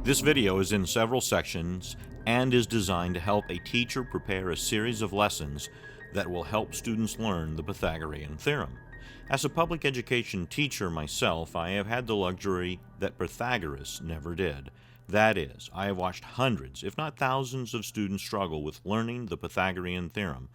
This video is in several sections and is designed to help a teacher prepare a series of lessons that will help students learn the Pythagorean Theorem. As a public education teacher myself, I have had the luxury that Pythagoras never did. That is, I have watched hundreds, if not thousands, of students struggle with learning the Pythagorean Theorem,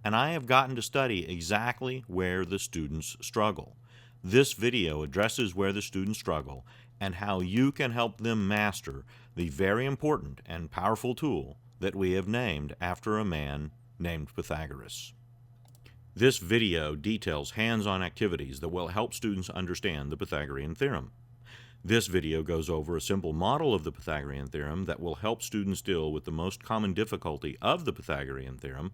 and I have gotten to study exactly where the students struggle. This video addresses where the students struggle and how you can help them master the very important and powerful tool that we have named after a man named Pythagoras. This video details hands-on activities that will help students understand the Pythagorean Theorem. This video goes over a simple model of the Pythagorean Theorem that will help students deal with the most common difficulty of the Pythagorean Theorem,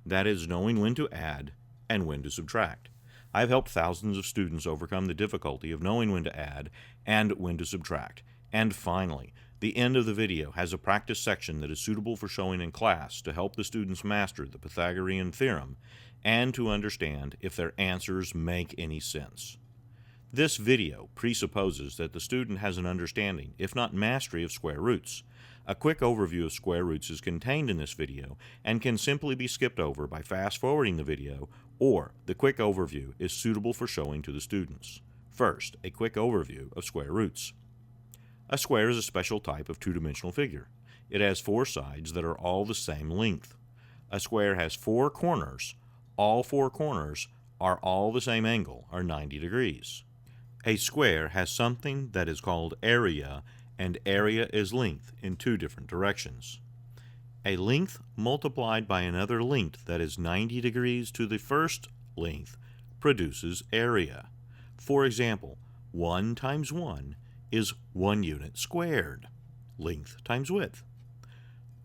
that is, knowing when to add and when to subtract. I've helped thousands of students overcome the difficulty of knowing when to add and when to subtract. And finally, the end of the video has a practice section that is suitable for showing in class to help the students master the Pythagorean Theorem and to understand if their answers make any sense. This video presupposes that the student has an understanding, if not mastery, of square roots. A quick overview of square roots is contained in this video and can simply be skipped over by fast-forwarding the video, or the quick overview is suitable for showing to the students. First, a quick overview of square roots. A square is a special type of two-dimensional figure. It has four sides that are all the same length. A square has four corners. All four corners are all the same angle, or 90 degrees. A square has something that is called area, and area is length in two different directions. A length multiplied by another length that is 90 degrees to the first length produces area. For example, 1 times 1 is 1 unit squared, length times width.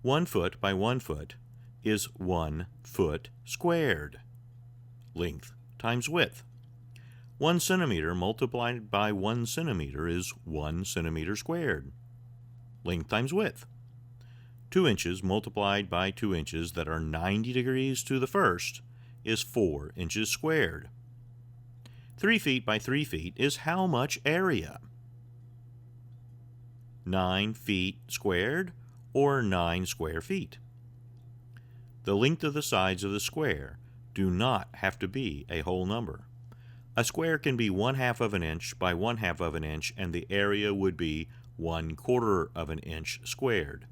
1 foot by 1 foot is 1 foot squared, length times width. 1 centimeter multiplied by 1 centimeter is 1 centimeter squared, length times width. 2 inches multiplied by 2 inches that are 90 degrees to the first is 4 inches squared. 3 feet by 3 feet is how much area? 9 feet squared, or 9 square feet. The length of the sides of the square do not have to be a whole number. A square can be 1/2 of an inch by 1/2 of an inch, and the area would be 1/4 of an inch squared.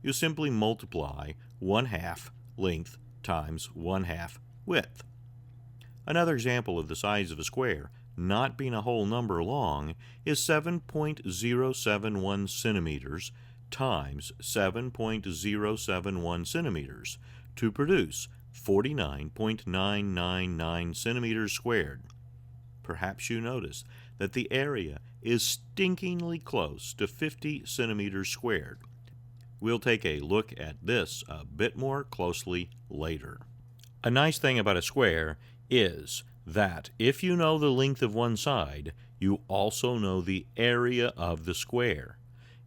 You simply multiply 1/2 length times 1/2 width. Another example of the size of a square not being a whole number long is 7.071 centimeters times 7.071 centimeters to produce 49.999 centimeters squared. Perhaps you notice that the area is stinkingly close to 50 centimeters squared. We'll take a look at this a bit more closely later. A nice thing about a square is that if you know the length of one side, you also know the area of the square.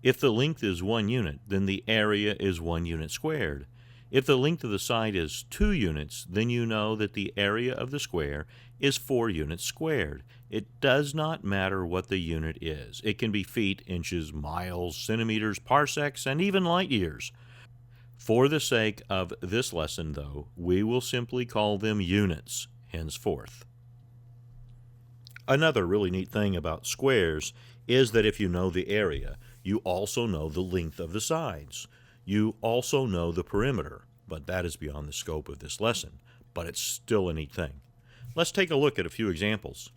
If the length is 1 unit, then the area is 1 unit squared. If the length of the side is 2 units, then you know that the area of the square is 4 units squared. It does not matter what the unit is. It can be feet, inches, miles, centimeters, parsecs, and even light years. For the sake of this lesson, though, we will simply call them units henceforth. Another really neat thing about squares is that if you know the area, you also know the length of the sides. You also know the perimeter, but that is beyond the scope of this lesson, but it's still a neat thing. Let's take a look at a few examples.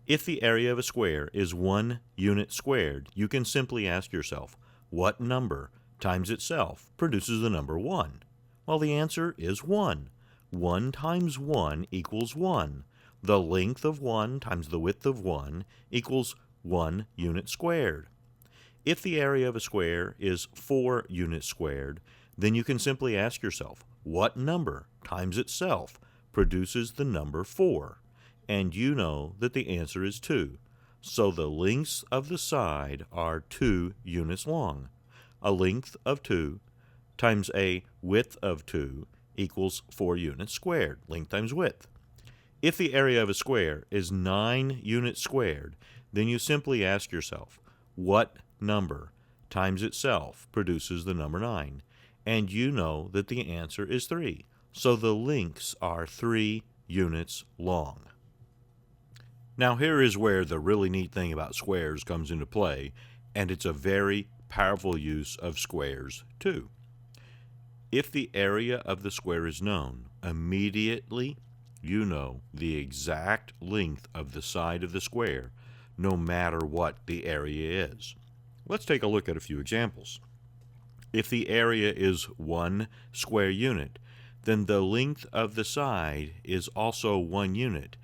If the area of a square is 1 unit squared, you can simply ask yourself, what number times itself produces the number 1? Well, the answer is 1. 1 times 1 equals 1. The length of 1 times the width of 1 equals 1 unit squared. If the area of a square is 4 units squared, then you can simply ask yourself, what number times itself produces the number 4? And you know that the answer is 2. So the lengths of the side are 2 units long. A length of 2 times a width of 2 equals 4 units squared, length times width. If the area of a square is 9 units squared, then you simply ask yourself, what number times itself produces the number 9. And you know that the answer is 3. So the lengths are 3 units long. Now here is where the really neat thing about squares comes into play, and it's a very powerful use of squares too. If the area of the square is known, immediately you know the exact length of the side of the square, no matter what the area is. Let's take a look at a few examples. If the area is 1 square unit, then the length of the side is also 1 unit.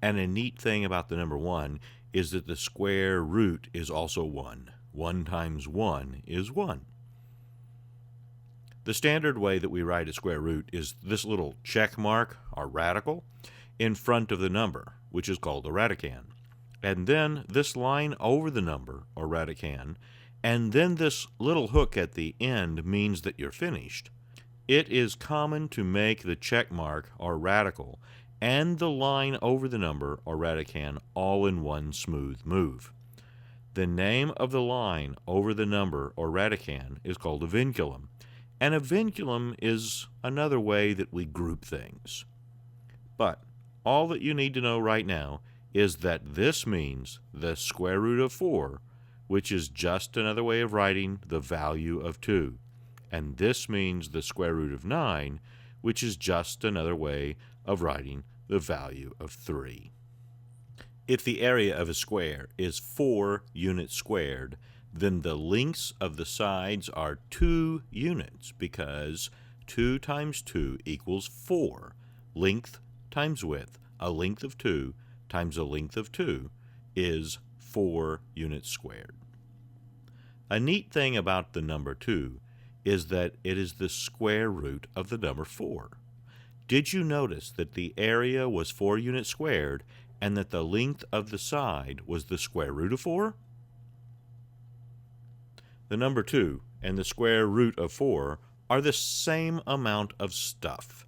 And a neat thing about the number 1 is that the square root is also 1. 1 times 1 is 1. The standard way that we write a square root is this little check mark, or radical, in front of the number, which is called a radicand. And then this line over the number, or radicand, and then this little hook at the end means that you're finished. It is common to make the check mark, or radical, and the line over the number, or radicand, all in one smooth move. The name of the line over the number, or radicand, is called a vinculum, and a vinculum is another way that we group things. But all that you need to know right now is that this means the square root of 4, which is just another way of writing the value of 2. And this means the square root of 9, which is just another way of writing the value of 3. If the area of a square is 4 units squared, then the lengths of the sides are 2 units, because 2 times 2 equals 4. Length times width, a length of 2 times a length of 2 is 4 units squared. A neat thing about the number 2 is that it is the square root of the number 4. Did you notice that the area was 4 units squared and that the length of the side was the square root of 4? The number 2 and the square root of 4 are the same amount of stuff.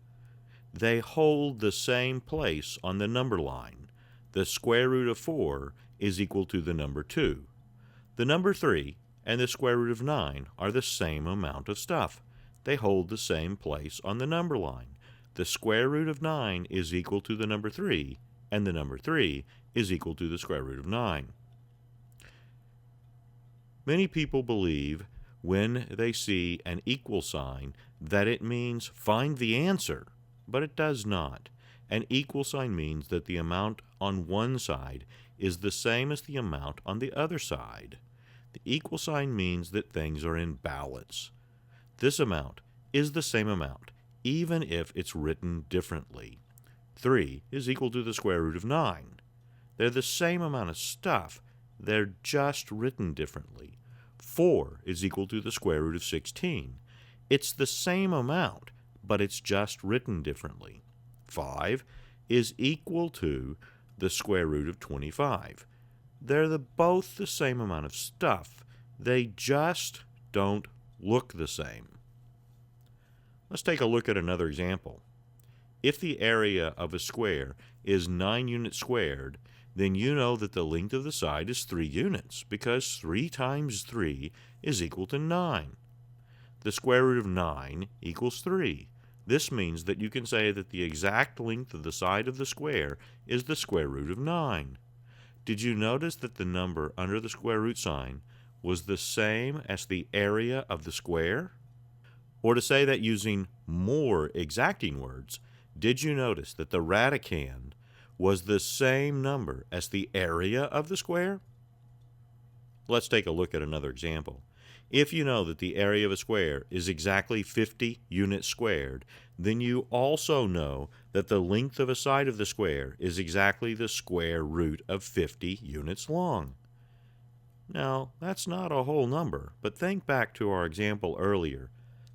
They hold the same place on the number line. The square root of 4 is equal to the number 2. The number 3 and the square root of 9 are the same amount of stuff. They hold the same place on the number line. The square root of 9 is equal to the number 3, and the number 3 is equal to the square root of 9. Many people believe when they see an equal sign that it means find the answer, but it does not. An equal sign means that the amount on one side is the same as the amount on the other side. The equal sign means that things are in balance. This amount is the same amount, even if it's written differently. 3 is equal to the square root of 9. They're the same amount of stuff, they're just written differently. 4 is equal to the square root of 16. It's the same amount, but it's just written differently. 5 is equal to the square root of 25. They're both the same amount of stuff. They just don't look the same. Let's take a look at another example. If the area of a square is 9 units squared, then you know that the length of the side is 3 units, because 3 times 3 is equal to 9. The square root of 9 equals 3. This means that you can say that the exact length of the side of the square is the square root of 9. Did you notice that the number under the square root sign was the same as the area of the square? Or to say that using more exacting words, did you notice that the radicand was the same number as the area of the square? Let's take a look at another example. If you know that the area of a square is exactly 50 units squared, then you also know that the length of a side of the square is exactly the square root of 50 units long. Now, that's not a whole number, but think back to our example earlier.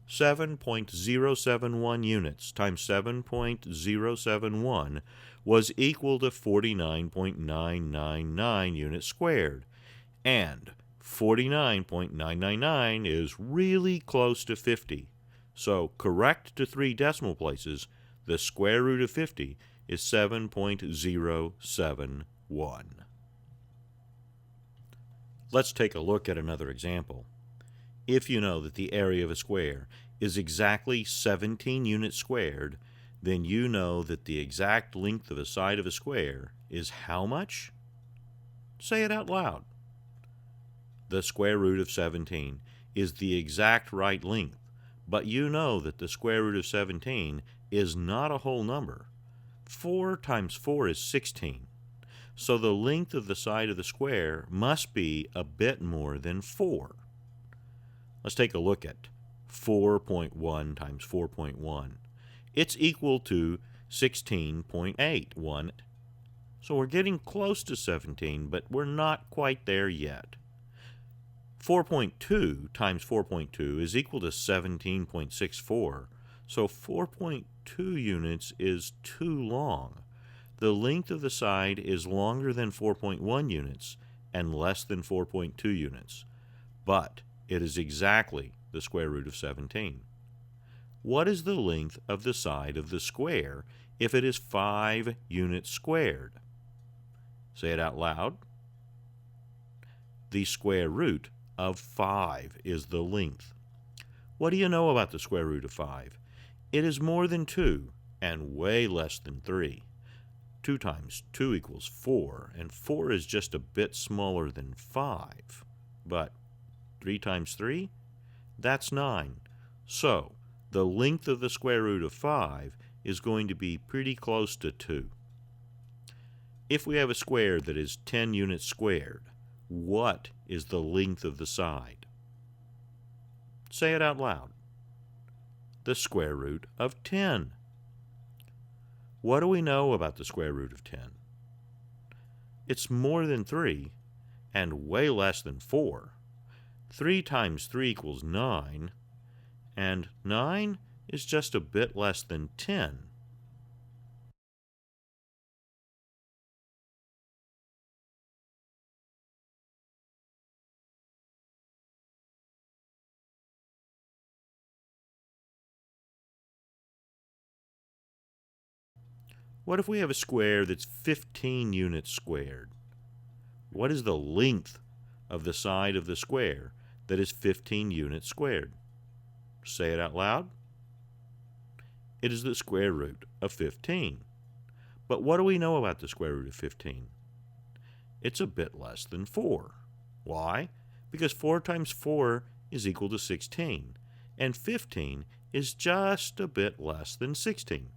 7.071 units times 7.071 was equal to 49.999 units squared, and 49.999 is really close to 50. So, correct to 3 decimal places, the square root of 50 is 7.071. Let's take a look at another example. If you know that the area of a square is exactly 17 units squared, then you know that the exact length of a side of a square is how much? Say it out loud. The square root of 17 is the exact right length, but you know that the square root of 17 is not a whole number. 4 times 4 is 16. So the length of the side of the square must be a bit more than 4. Let's take a look at 4.1 times 4.1. It's equal to 16.81. So we're getting close to 17, but we're not quite there yet. 4.2 times 4.2 is equal to 17.64. So 4.2 units is too long. The length of the side is longer than 4.1 units and less than 4.2 units, but it is exactly the square root of 17. What is the length of the side of the square if it is 5 units squared? Say it out loud. The square root of 5 is the length. What do you know about the square root of 5? It is more than 2 and way less than 3. 2 times 2 equals 4, and 4 is just a bit smaller than 5. But 3 times 3? That's 9. So, the length of the square root of 5 is going to be pretty close to 2. If we have a square that is 10 units squared, what is the length of the side? Say it out loud. The square root of 10. What do we know about the square root of 10? It's more than 3 and way less than 4. 3 times 3 equals 9, and 9 is just a bit less than 10. What if we have a square that's 15 units squared? What is the length of the side of the square that is 15 units squared? Say it out loud. It is the square root of 15. But what do we know about the square root of 15? It's a bit less than 4. Why? Because 4 times 4 is equal to 16, and 15 is just a bit less than 16.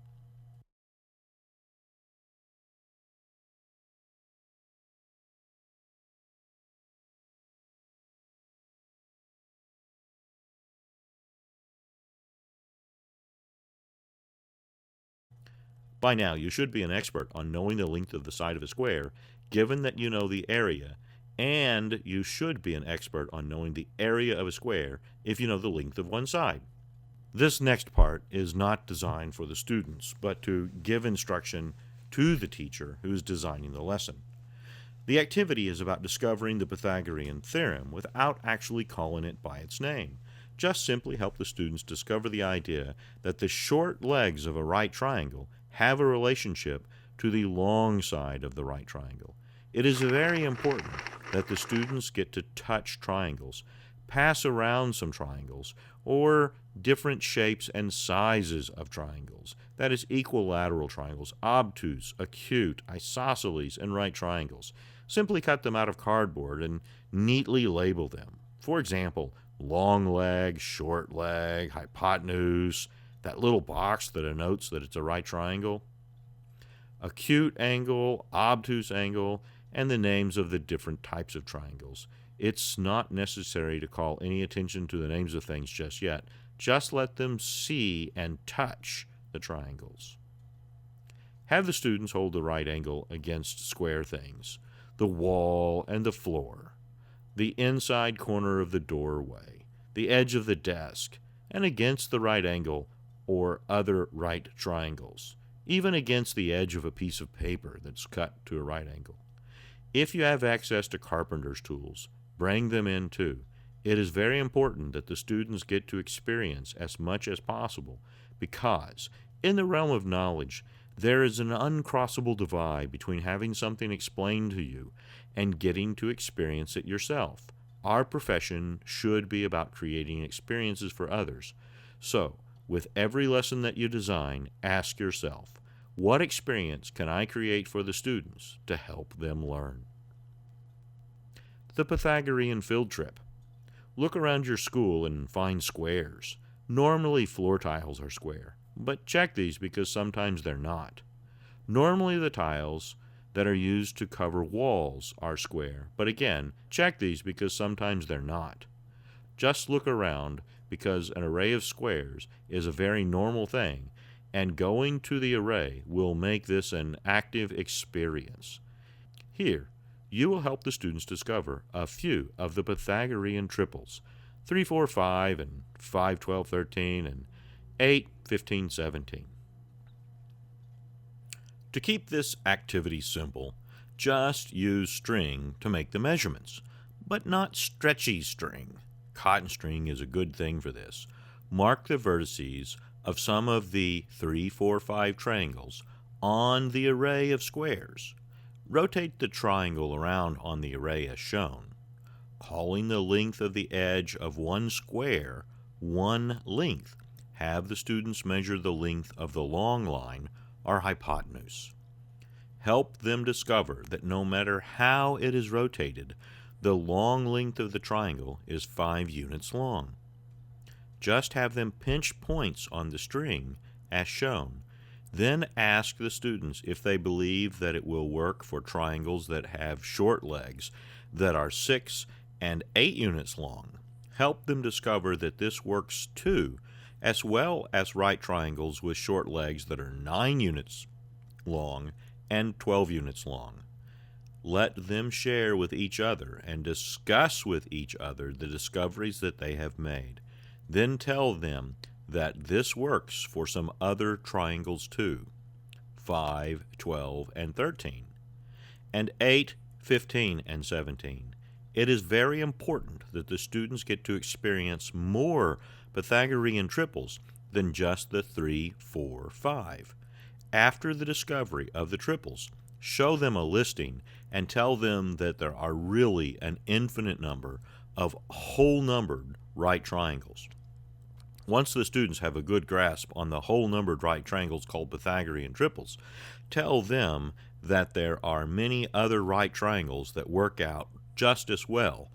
By now, you should be an expert on knowing the length of the side of a square, given that you know the area, and you should be an expert on knowing the area of a square if you know the length of one side. This next part is not designed for the students, but to give instruction to the teacher who is designing the lesson. The activity is about discovering the Pythagorean Theorem without actually calling it by its name. Just simply help the students discover the idea that the short legs of a right triangle have a relationship to the long side of the right triangle. It is very important that the students get to touch triangles, pass around some triangles, or different shapes and sizes of triangles. That is, equilateral triangles, obtuse, acute, isosceles, and right triangles. Simply cut them out of cardboard and neatly label them. For example, long leg, short leg, hypotenuse, that little box that denotes that it's a right triangle, acute angle, obtuse angle, and the names of the different types of triangles. It's not necessary to call any attention to the names of things just yet. Just let them see and touch the triangles. Have the students hold the right angle against square things, the wall and the floor, the inside corner of the doorway, the edge of the desk, and against the right angle or other right triangles, even against the edge of a piece of paper that's cut to a right angle. If you have access to carpenter's tools, bring them in too. It is very important that the students get to experience as much as possible because, in the realm of knowledge, there is an uncrossable divide between having something explained to you and getting to experience it yourself. Our profession should be about creating experiences for others. So, with every lesson that you design, ask yourself, what experience can I create for the students to help them learn? The Pythagorean field trip. Look around your school and find squares. Normally floor tiles are square, but check these because sometimes they're not. Normally the tiles that are used to cover walls are square, but again, check these because sometimes they're not. Just look around because an array of squares is a very normal thing, and going to the array will make this an active experience. Here, you will help the students discover a few of the Pythagorean triples, 3, 4, 5, and 5, 12, 13, and 8, 15, 17. To keep this activity simple, just use string to make the measurements, but not stretchy string. Cotton string is a good thing for this. Mark the vertices of some of the 3, 4, 5 triangles on the array of squares. Rotate the triangle around on the array as shown. Calling the length of the edge of one square one length, have the students measure the length of the long line, or hypotenuse. Help them discover that no matter how it is rotated, the long length of the triangle is 5 units long. Just have them pinch points on the string as shown. Then ask the students if they believe that it will work for triangles that have short legs that are 6 and 8 units long. Help them discover that this works too, as well as right triangles with short legs that are 9 units long and 12 units long. Let them share with each other and discuss with each other the discoveries that they have made. Then tell them that this works for some other triangles too, 5, 12, and 13, and 8, 15, and 17. It is very important that the students get to experience more Pythagorean triples than just the 3, 4, 5. After the discovery of the triples, show them a listing and tell them that there are really an infinite number of whole-numbered right triangles. Once the students have a good grasp on the whole-numbered right triangles called Pythagorean triples, tell them that there are many other right triangles that work out just as well,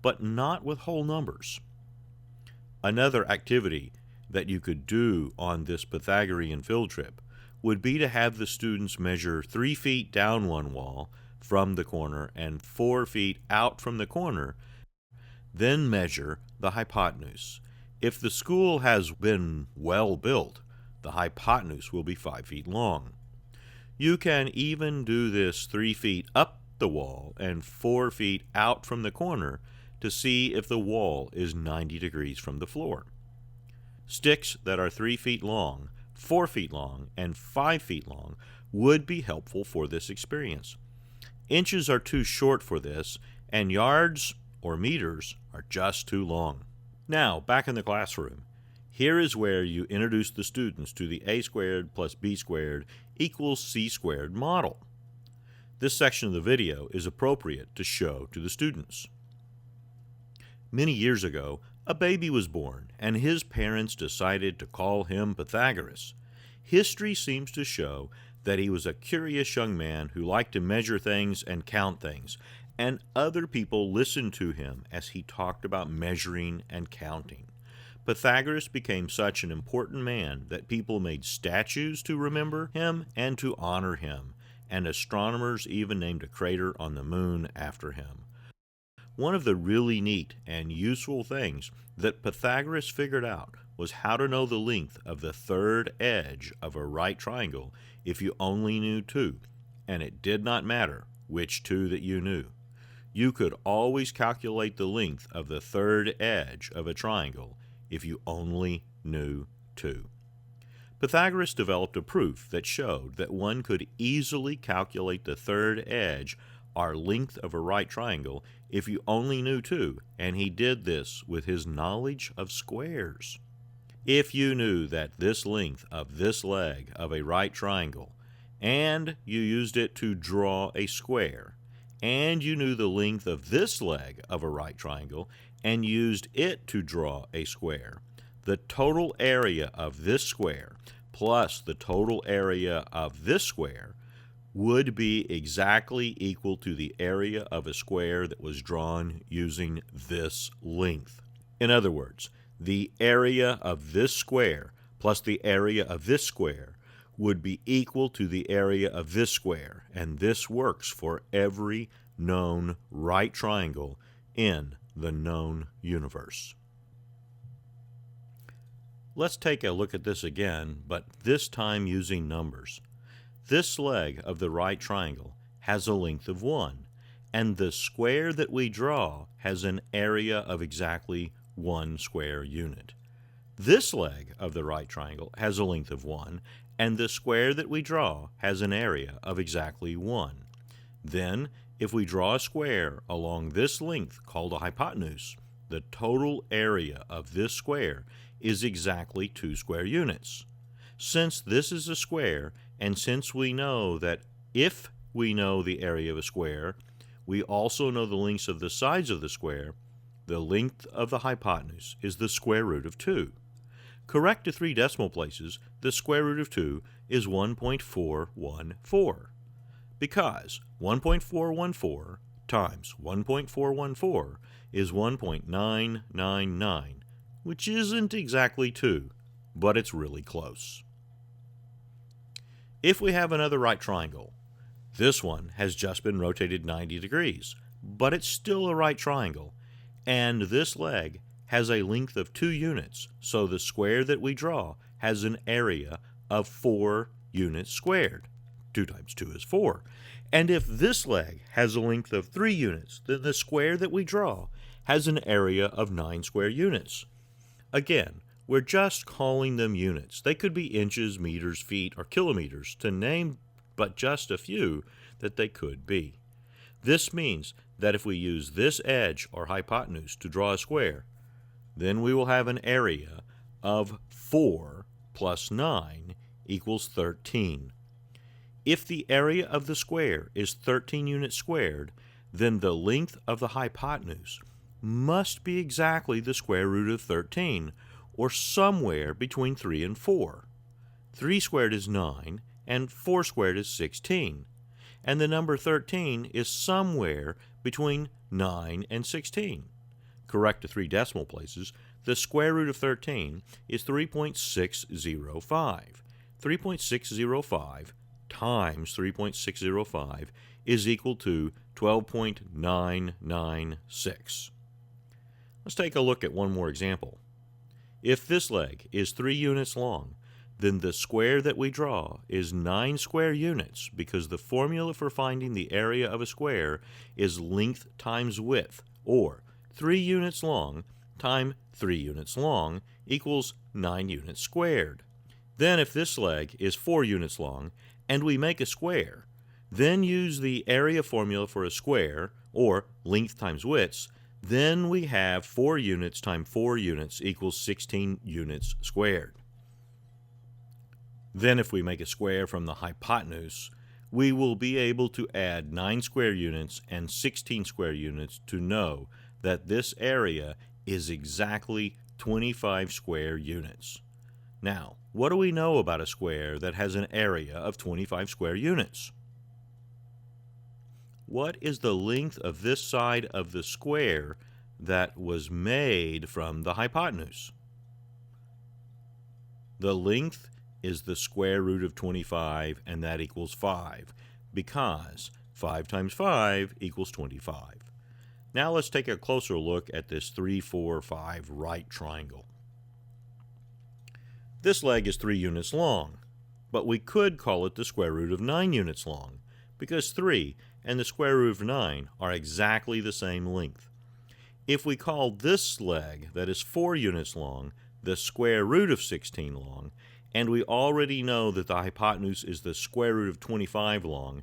but not with whole numbers. Another activity that you could do on this Pythagorean field trip would be to have the students measure 3 feet down one wall from the corner and 4 feet out from the corner, then measure the hypotenuse. If the school has been well built, the hypotenuse will be 5 feet long. You can even do this 3 feet up the wall and 4 feet out from the corner to see if the wall is 90 degrees from the floor. Sticks that are 3 feet long, 4 feet long, and 5 feet long would be helpful for this experience. Inches are too short for this, and yards or meters are just too long. Now, back in the classroom. Here is where you introduce the students to the a squared plus b squared equals c squared model. This section of the video is appropriate to show to the students. Many years ago, a baby was born, and his parents decided to call him Pythagoras. History seems to show that he was a curious young man who liked to measure things and count things, and other people listened to him as he talked about measuring and counting. Pythagoras became such an important man that people made statues to remember him and to honor him, and astronomers even named a crater on the moon after him. One of the really neat and useful things that Pythagoras figured out was how to know the length of the third edge of a right triangle if you only knew 2, and it did not matter which 2 that you knew. You could always calculate the length of the third edge of a triangle if you only knew 2. Pythagoras developed a proof that showed that one could easily calculate the third edge or length of a right triangle if you only knew 2, and he did this with his knowledge of squares. If you knew that this length of this leg of a right triangle, and you used it to draw a square, and you knew the length of this leg of a right triangle and used it to draw a square, the total area of this square plus the total area of this square would be exactly equal to the area of a square that was drawn using this length. In other words, the area of this square plus the area of this square would be equal to the area of this square, and this works for every known right triangle in the known universe. Let's take a look at this again, but this time using numbers. This leg of the right triangle has a length of 1, and the square that we draw has an area of exactly 1 square unit. This leg of the right triangle has a length of 1, and the square that we draw has an area of exactly 1. Then, if we draw a square along this length called a hypotenuse, the total area of this square is exactly 2 square units. Since this is a square, and since we know that if we know the area of a square, we also know the lengths of the sides of the square, the length of the hypotenuse is the square root of 2. Correct to 3 decimal places, the square root of 2 is 1.414, because 1.414 times 1.414 is 1.999, which isn't exactly 2, but it's really close. If we have another right triangle, this one has just been rotated 90 degrees, but it's still a right triangle, and this leg has a length of 2 units, so the square that we draw has an area of 4 units squared. 2 times 2 is 4. And if this leg has a length of 3 units, then the square that we draw has an area of 9 square units. Again, we're just calling them units. They could be inches, meters, feet, or kilometers, to name but just a few that they could be. This means that if we use this edge or hypotenuse to draw a square, then we will have an area of 4 plus 9 equals 13. If the area of the square is 13 units squared, then the length of the hypotenuse must be exactly the square root of 13, or somewhere between 3 and 4. 3 squared is 9, and 4 squared is 16. And the number 13 is somewhere between 9 and 16. Correct to 3 decimal places, the square root of 13 is 3.605. 3.605 times 3.605 is equal to 12.996. Let's take a look at one more example. If this leg is 3 units long, then the square that we draw is 9 square units, because the formula for finding the area of a square is length times width, or 3 units long times 3 units long equals 9 units squared. Then if this leg is 4 units long and we make a square, then use the area formula for a square, or length times widths, then we have 4 units times 4 units equals 16 units squared. Then if we make a square from the hypotenuse, we will be able to add 9 square units and 16 square units to know that this area is exactly 25 square units. Now, what do we know about a square that has an area of 25 square units? What is the length of this side of the square that was made from the hypotenuse? The length is the square root of 25, and that equals 5, because 5 times 5 equals 25. Now let's take a closer look at this 3, 4, 5 right triangle. This leg is 3 units long, but we could call it the square root of 9 units long, because 3 and the square root of 9 are exactly the same length. If we call this leg that is 4 units long the square root of 16 long, and we already know that the hypotenuse is the square root of 25 long,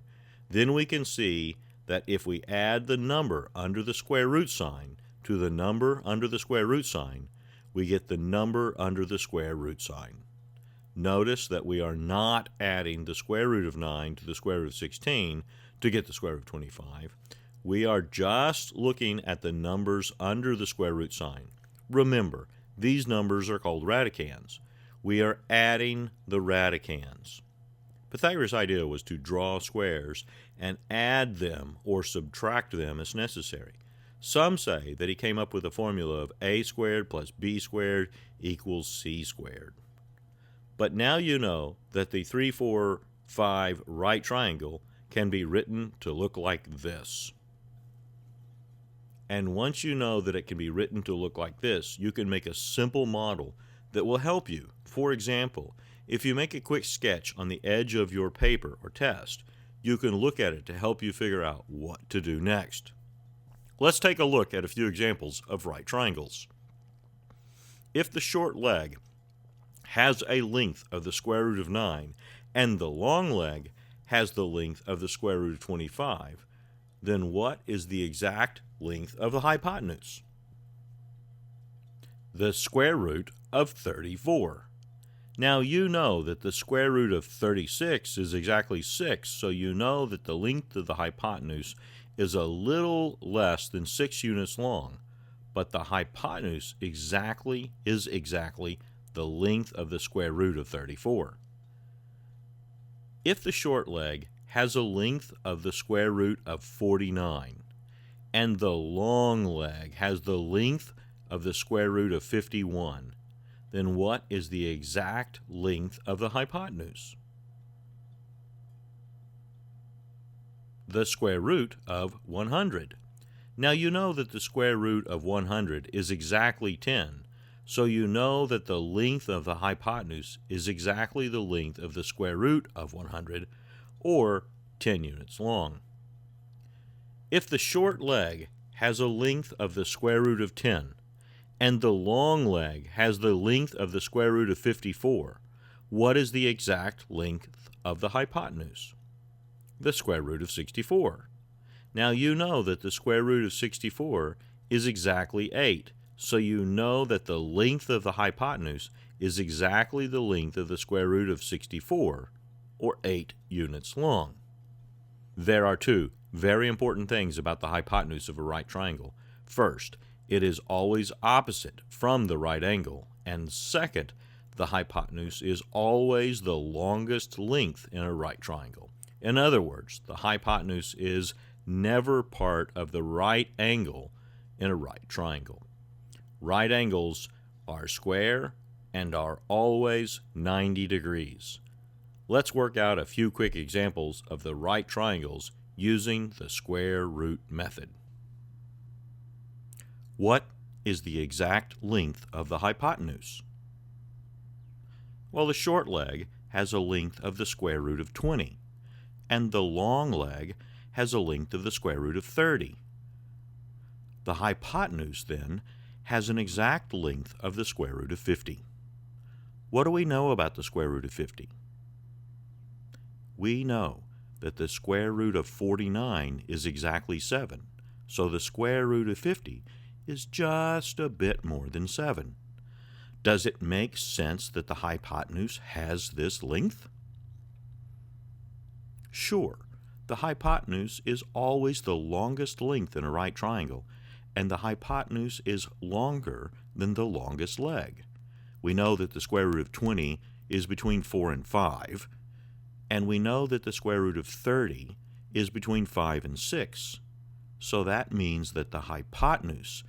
then we can see that if we add the number under the square root sign to the number under the square root sign, we get the number under the square root sign. Notice that we are not adding the square root of 9 to the square root of 16 to get the square root of 25. We are just looking at the numbers under the square root sign. Remember, these numbers are called radicands. We are adding the radicands. Pythagoras' idea was to draw squares and add them or subtract them as necessary. Some say that he came up with a formula of a squared plus b squared equals c squared. But now you know that the 3, 4, 5 right triangle can be written to look like this. And once you know that it can be written to look like this, you can make a simple model that will help you. For example, if you make a quick sketch on the edge of your paper or test, you can look at it to help you figure out what to do next. Let's take a look at a few examples of right triangles. If the short leg has a length of the square root of 9 and the long leg has the length of the square root of 25, then what is the exact length of the hypotenuse? The square root of 34. Now you know that the square root of 36 is exactly 6, so you know that the length of the hypotenuse is a little less than 6 units long, but the hypotenuse is exactly the length of the square root of 34. If the short leg has a length of the square root of 49, and the long leg has the length of the square root of 51, then what is the exact length of the hypotenuse? The square root of 100. Now you know that the square root of 100 is exactly 10, so you know that the length of the hypotenuse is exactly the length of the square root of 100, or 10 units long. If the short leg has a length of the square root of 10, and the long leg has the length of the square root of 54, what is the exact length of the hypotenuse? The square root of 64. Now you know that the square root of 64 is exactly 8, so you know that the length of the hypotenuse is exactly the length of the square root of 64, or 8 units long. There are two very important things about the hypotenuse of a right triangle. First, it is always opposite from the right angle, and second, the hypotenuse is always the longest length in a right triangle. In other words, the hypotenuse is never part of the right angle in a right triangle. Right angles are square and are always 90 degrees. Let's work out a few quick examples of the right triangles using the square root method. What is the exact length of the hypotenuse? Well, the short leg has a length of the square root of 20, and the long leg has a length of the square root of 30. The hypotenuse, then, has an exact length of the square root of 50. What do we know about the square root of 50? We know that the square root of 49 is exactly 7, so the square root of 50 is just a bit more than 7. Does it make sense that the hypotenuse has this length? Sure, the hypotenuse is always the longest length in a right triangle, and the hypotenuse is longer than the longest leg. We know that the square root of 20 is between 4 and 5, and we know that the square root of 30 is between 5 and 6. So that means that the hypotenuse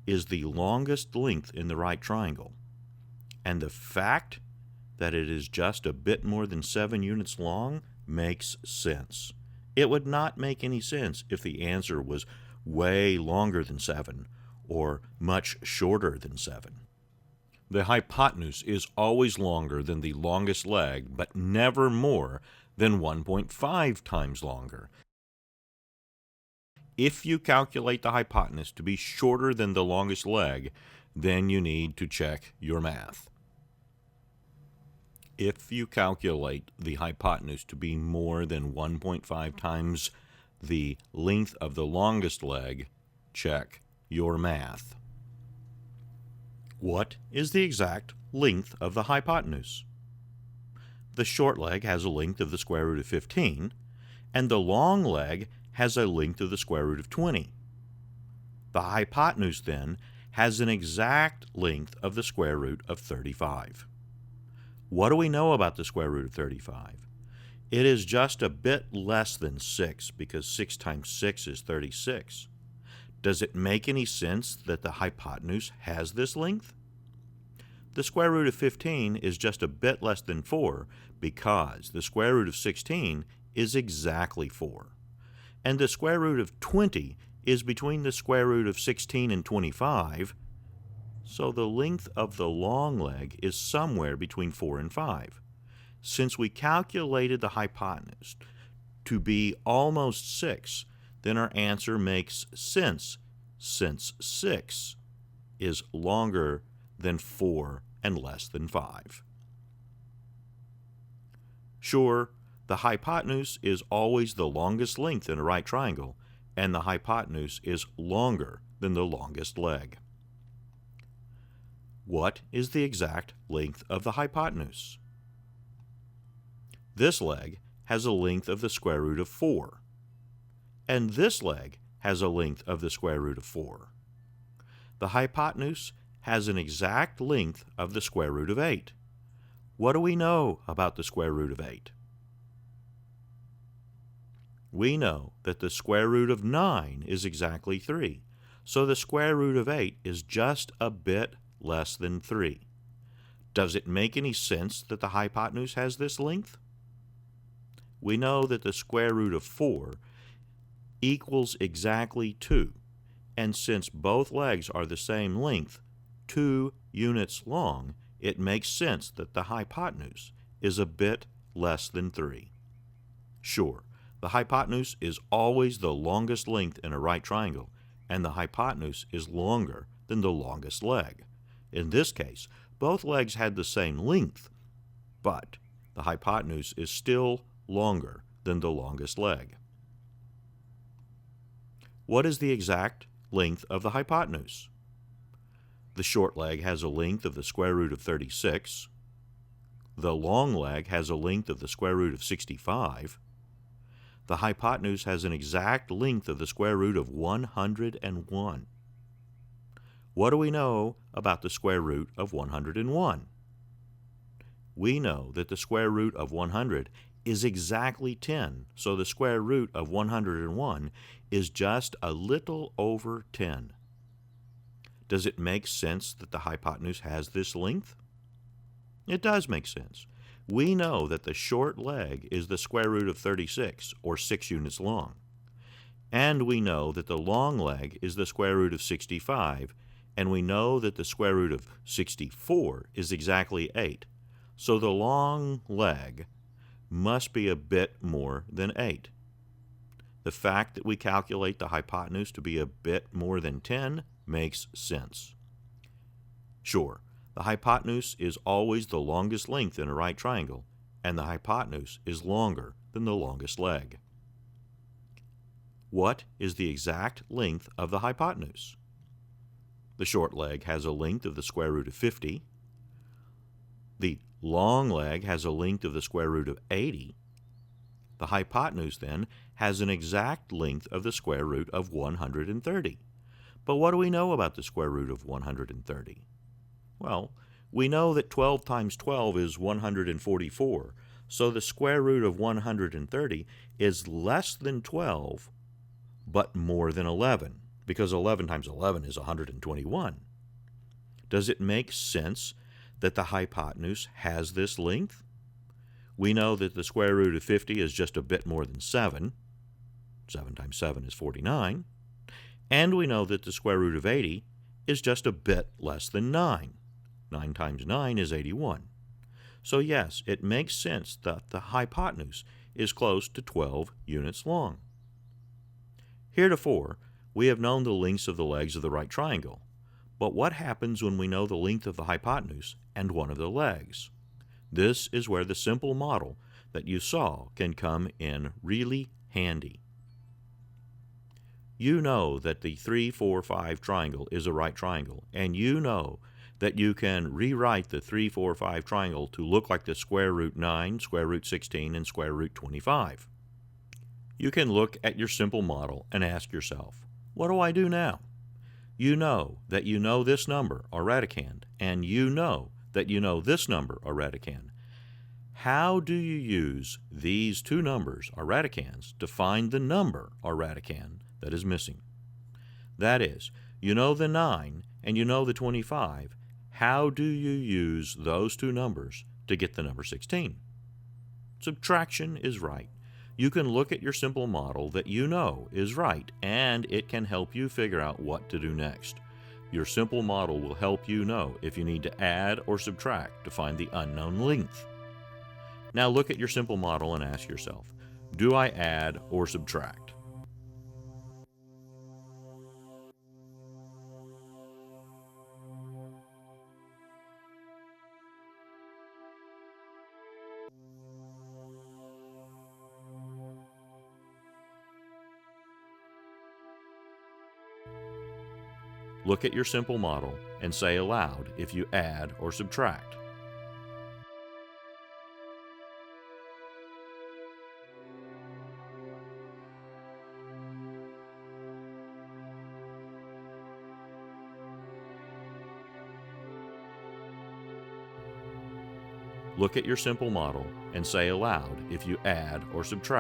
is the longest length in the right triangle. And the fact that it is just a bit more than 7 units long makes sense. It would not make any sense if the answer was way longer than 7 or much shorter than 7. The hypotenuse is always longer than the longest leg, but never more than 1.5 times longer. If you calculate the hypotenuse to be shorter than the longest leg, then you need to check your math. If you calculate the hypotenuse to be more than 1.5 times the length of the longest leg, check your math. What is the exact length of the hypotenuse? The short leg has a length of the square root of 15, and the long leg has a length of the square root of 20. The hypotenuse, then, has an exact length of the square root of 35. What do we know about the square root of 35? It is just a bit less than 6, because 6 times 6 is 36. Does it make any sense that the hypotenuse has this length? The square root of 15 is just a bit less than 4, because the square root of 16 is exactly 4. And the square root of 20 is between the square root of 16 and 25, so the length of the long leg is somewhere between 4 and 5. Since we calculated the hypotenuse to be almost 6, then our answer makes sense, since 6 is longer than 4 and less than 5. Sure, the hypotenuse is always the longest length in a right triangle, and the hypotenuse is longer than the longest leg. What is the exact length of the hypotenuse? This leg has a length of the square root of 4, and this leg has a length of the square root of 4. The hypotenuse has an exact length of the square root of 8. What do we know about the square root of 8? We know that the square root of 9 is exactly 3, so the square root of 8 is just a bit less than 3. Does it make any sense that the hypotenuse has this length? We know that the square root of 4 equals exactly 2, and since both legs are the same length, 2 units long, it makes sense that the hypotenuse is a bit less than 3. Sure, the hypotenuse is always the longest length in a right triangle, and the hypotenuse is longer than the longest leg. In this case, both legs had the same length, but the hypotenuse is still longer than the longest leg. What is the exact length of the hypotenuse? The short leg has a length of the square root of 36. The long leg has a length of the square root of 65. The hypotenuse has an exact length of the square root of 101. What do we know about the square root of 101? We know that the square root of 100 is exactly 10, so the square root of 101 is just a little over 10. Does it make sense that the hypotenuse has this length? It does make sense. We know that the short leg is the square root of 36, or 6 units long. And we know that the long leg is the square root of 65, and we know that the square root of 64 is exactly 8. So the long leg must be a bit more than 8. The fact that we calculate the hypotenuse to be a bit more than 10 makes sense. Sure, the hypotenuse is always the longest length in a right triangle, and the hypotenuse is longer than the longest leg. What is the exact length of the hypotenuse? The short leg has a length of the square root of 50. The long leg has a length of the square root of 80. The hypotenuse, then, has an exact length of the square root of 130. But what do we know about the square root of 130? Well, we know that 12 times 12 is 144, so the square root of 130 is less than 12, but more than 11, because 11 times 11 is 121. Does it make sense that the hypotenuse has this length? We know that the square root of 50 is just a bit more than 7. 7 times 7 is 49. And we know that the square root of 80 is just a bit less than 9. 9 times 9 is 81. So yes, it makes sense that the hypotenuse is close to 12 units long. Heretofore, we have known the lengths of the legs of the right triangle. But what happens when we know the length of the hypotenuse and one of the legs? This is where the simple model that you saw can come in really handy. You know that the 3, 4, 5 triangle is a right triangle, and you know that you can rewrite the 3, 4, 5 triangle to look like the square root 9, square root 16, and square root 25. You can look at your simple model and ask yourself, what do I do now? You know that you know this number, or radicand, and you know that you know this number, or radicand. How do you use these two numbers, or radicands, to find the number, or radicand, that is missing? That is, you know the 9 and you know the 25. How do you use those two numbers to get the number 16? Subtraction is right. You can look at your simple model that you know is right, and it can help you figure out what to do next. Your simple model will help you know if you need to add or subtract to find the unknown length. Now look at your simple model and ask yourself, do I add or subtract? Look at your simple model and say aloud if you add or subtract. Look at your simple model and say aloud if you add or subtract.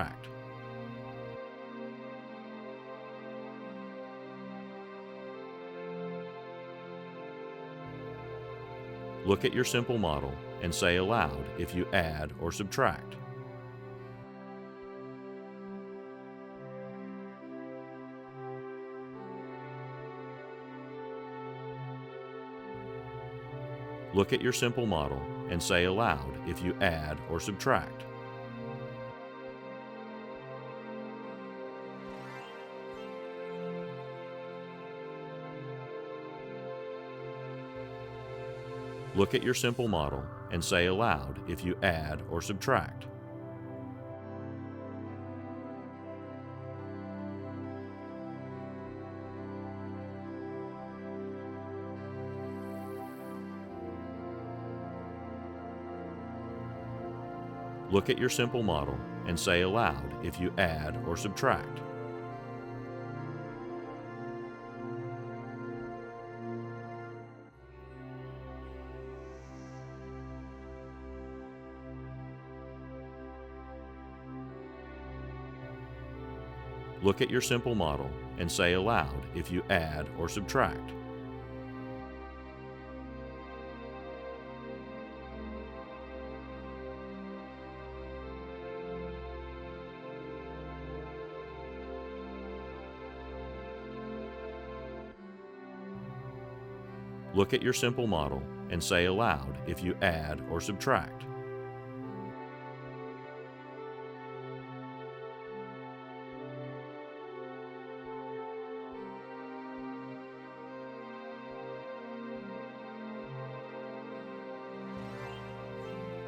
Look at your simple model and say aloud if you add or subtract. Look at your simple model and say aloud if you add or subtract. Look at your simple model and say aloud if you add or subtract. Look at your simple model and say aloud if you add or subtract. Look at your simple model and say aloud if you add or subtract. Look at your simple model and say aloud if you add or subtract.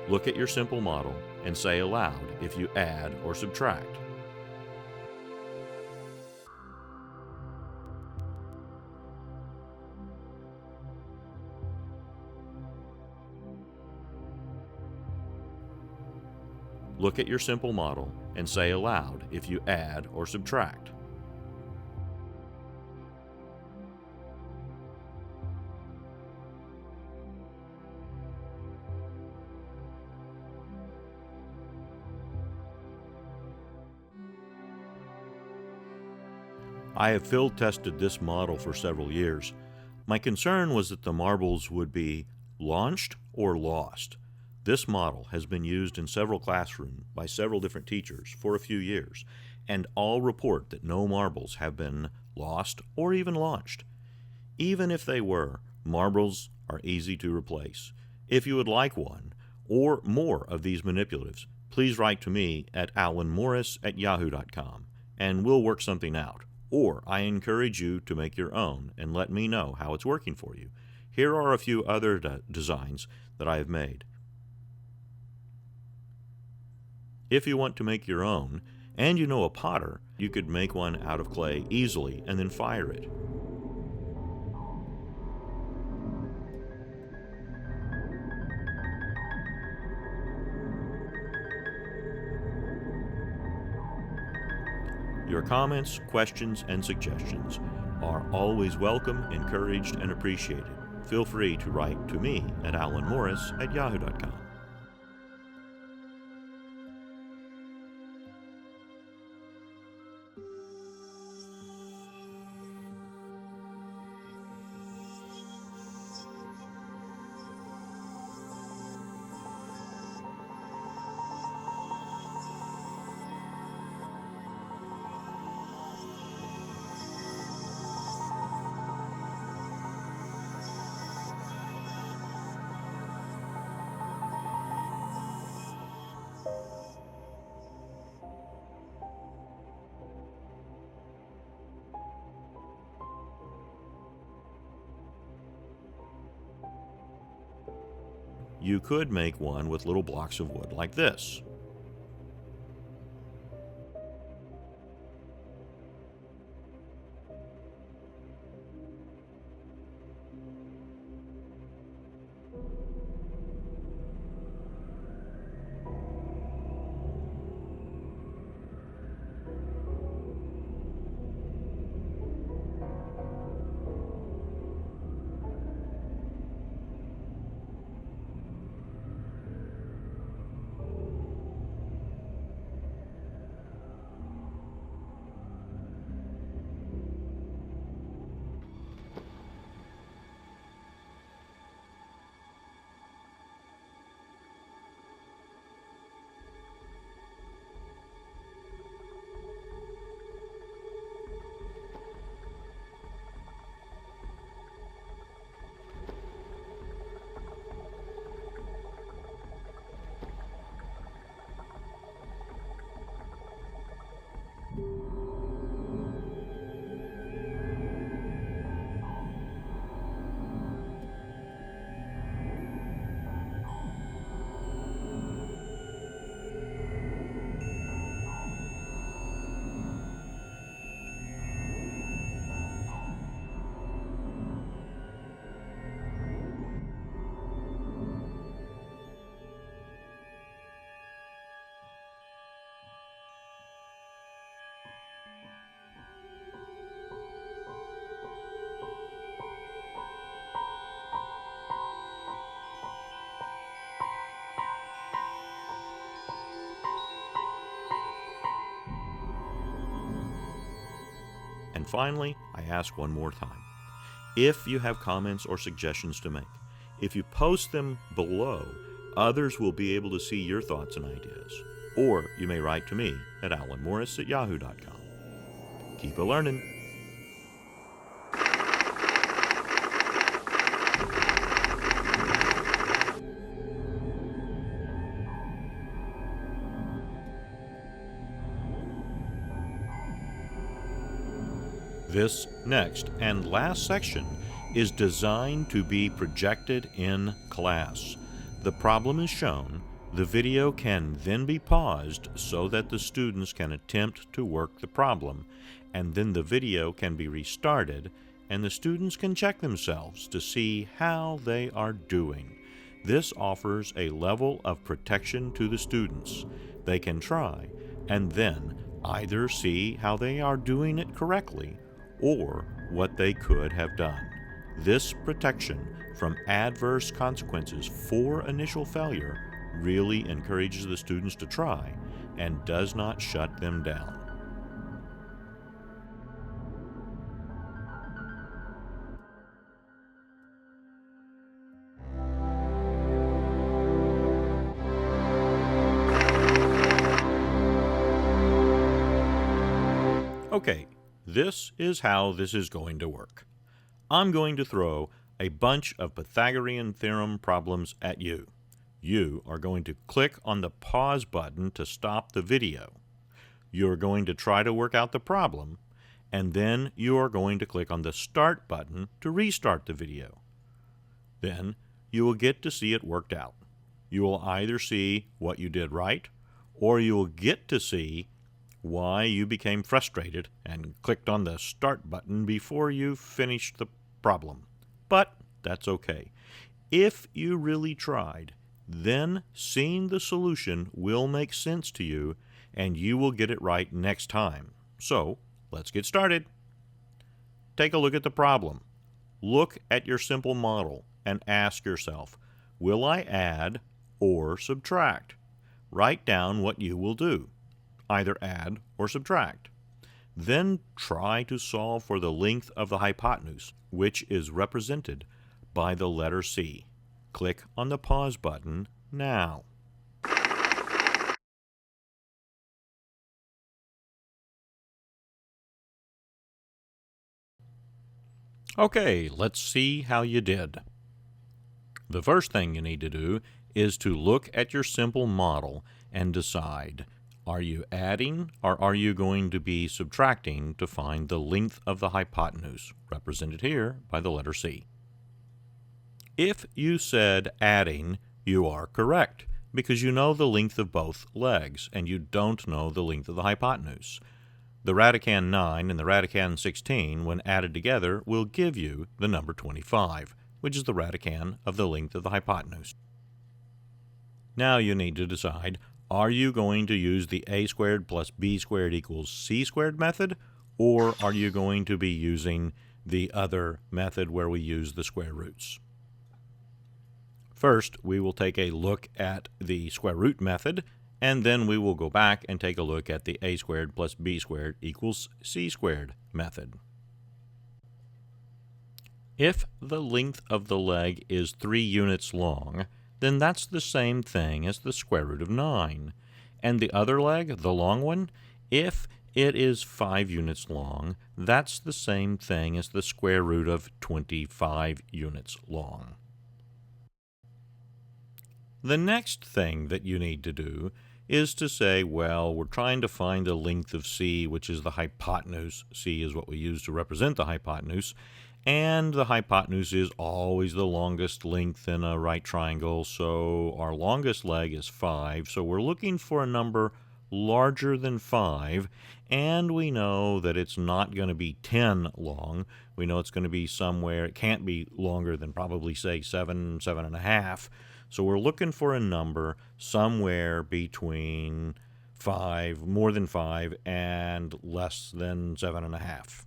Look at your simple model and say aloud if you add or subtract. Look at your simple model and say aloud if you add or subtract. I have field tested this model for several years. My concern was that the marbles would be launched or lost. This model has been used in several classrooms by several different teachers for a few years, and all report that no marbles have been lost or even launched. Even if they were, marbles are easy to replace. If you would like one or more of these manipulatives, please write to me at alanmorris@yahoo.com and we'll work something out. Or I encourage you to make your own and let me know how it's working for you. Here are a few other designs that I have made. If you want to make your own, and you know a potter, you could make one out of clay easily and then fire it. Your comments, questions, and suggestions are always welcome, encouraged, and appreciated. Feel free to write to me at alanmorris@yahoo.com. You could make one with little blocks of wood like this. And finally, I ask one more time. If you have comments or suggestions to make, if you post them below, others will be able to see your thoughts and ideas. Or you may write to me at alanmorris@yahoo.com. Keep a-learning. This next and last section is designed to be projected in class. The problem is shown, the video can then be paused so that the students can attempt to work the problem, and then the video can be restarted and the students can check themselves to see how they are doing. This offers a level of protection to the students. They can try and then either see how they are doing it correctly or what they could have done. This protection from adverse consequences for initial failure really encourages the students to try and does not shut them down. Okay, this is how this is going to work. I'm going to throw a bunch of Pythagorean Theorem problems at you. You are going to click on the pause button to stop the video. You're going to try to work out the problem, and then you are going to click on the start button to restart the video. Then you will get to see it worked out. You will either see what you did right, or you will get to see why you became frustrated and clicked on the start button before you finished the problem. But that's okay. If you really tried, then seeing the solution will make sense to you and you will get it right next time. So, let's get started. Take a look at the problem. Look at your simple model and ask yourself, will I add or subtract? Write down what you will do, either add or subtract. Then try to solve for the length of the hypotenuse, which is represented by the letter C. Click on the pause button now. Okay, let's see how you did. The first thing you need to do is to look at your simple model and decide, are you adding or are you going to be subtracting to find the length of the hypotenuse, represented here by the letter C. If you said adding, you are correct, because you know the length of both legs, and you don't know the length of the hypotenuse. The radicand 9 and the radicand 16, when added together, will give you the number 25, which is the radicand of the length of the hypotenuse. Now you need to decide, are you going to use the a squared plus b squared equals c squared method, or are you going to be using the other method where we use the square roots? First, we will take a look at the square root method, and then we will go back and take a look at the a squared plus b squared equals c squared method. If the length of the leg is 3 units long, then that's the same thing as the square root of 9. And the other leg, the long one, if it is 5 units long, that's the same thing as the square root of 25 units long. The next thing that you need to do is to say, well, we're trying to find the length of C, which is the hypotenuse. C is what we use to represent the hypotenuse, and the hypotenuse is always the longest length in a right triangle, so our longest leg is 5, so we're looking for a number larger than 5, and we know that it's not going to be 10 long. We know it's going to be somewhere, it can't be longer than probably, say, 7, 7.5. So we're looking for a number somewhere between 5, more than 5, and less than 7.5.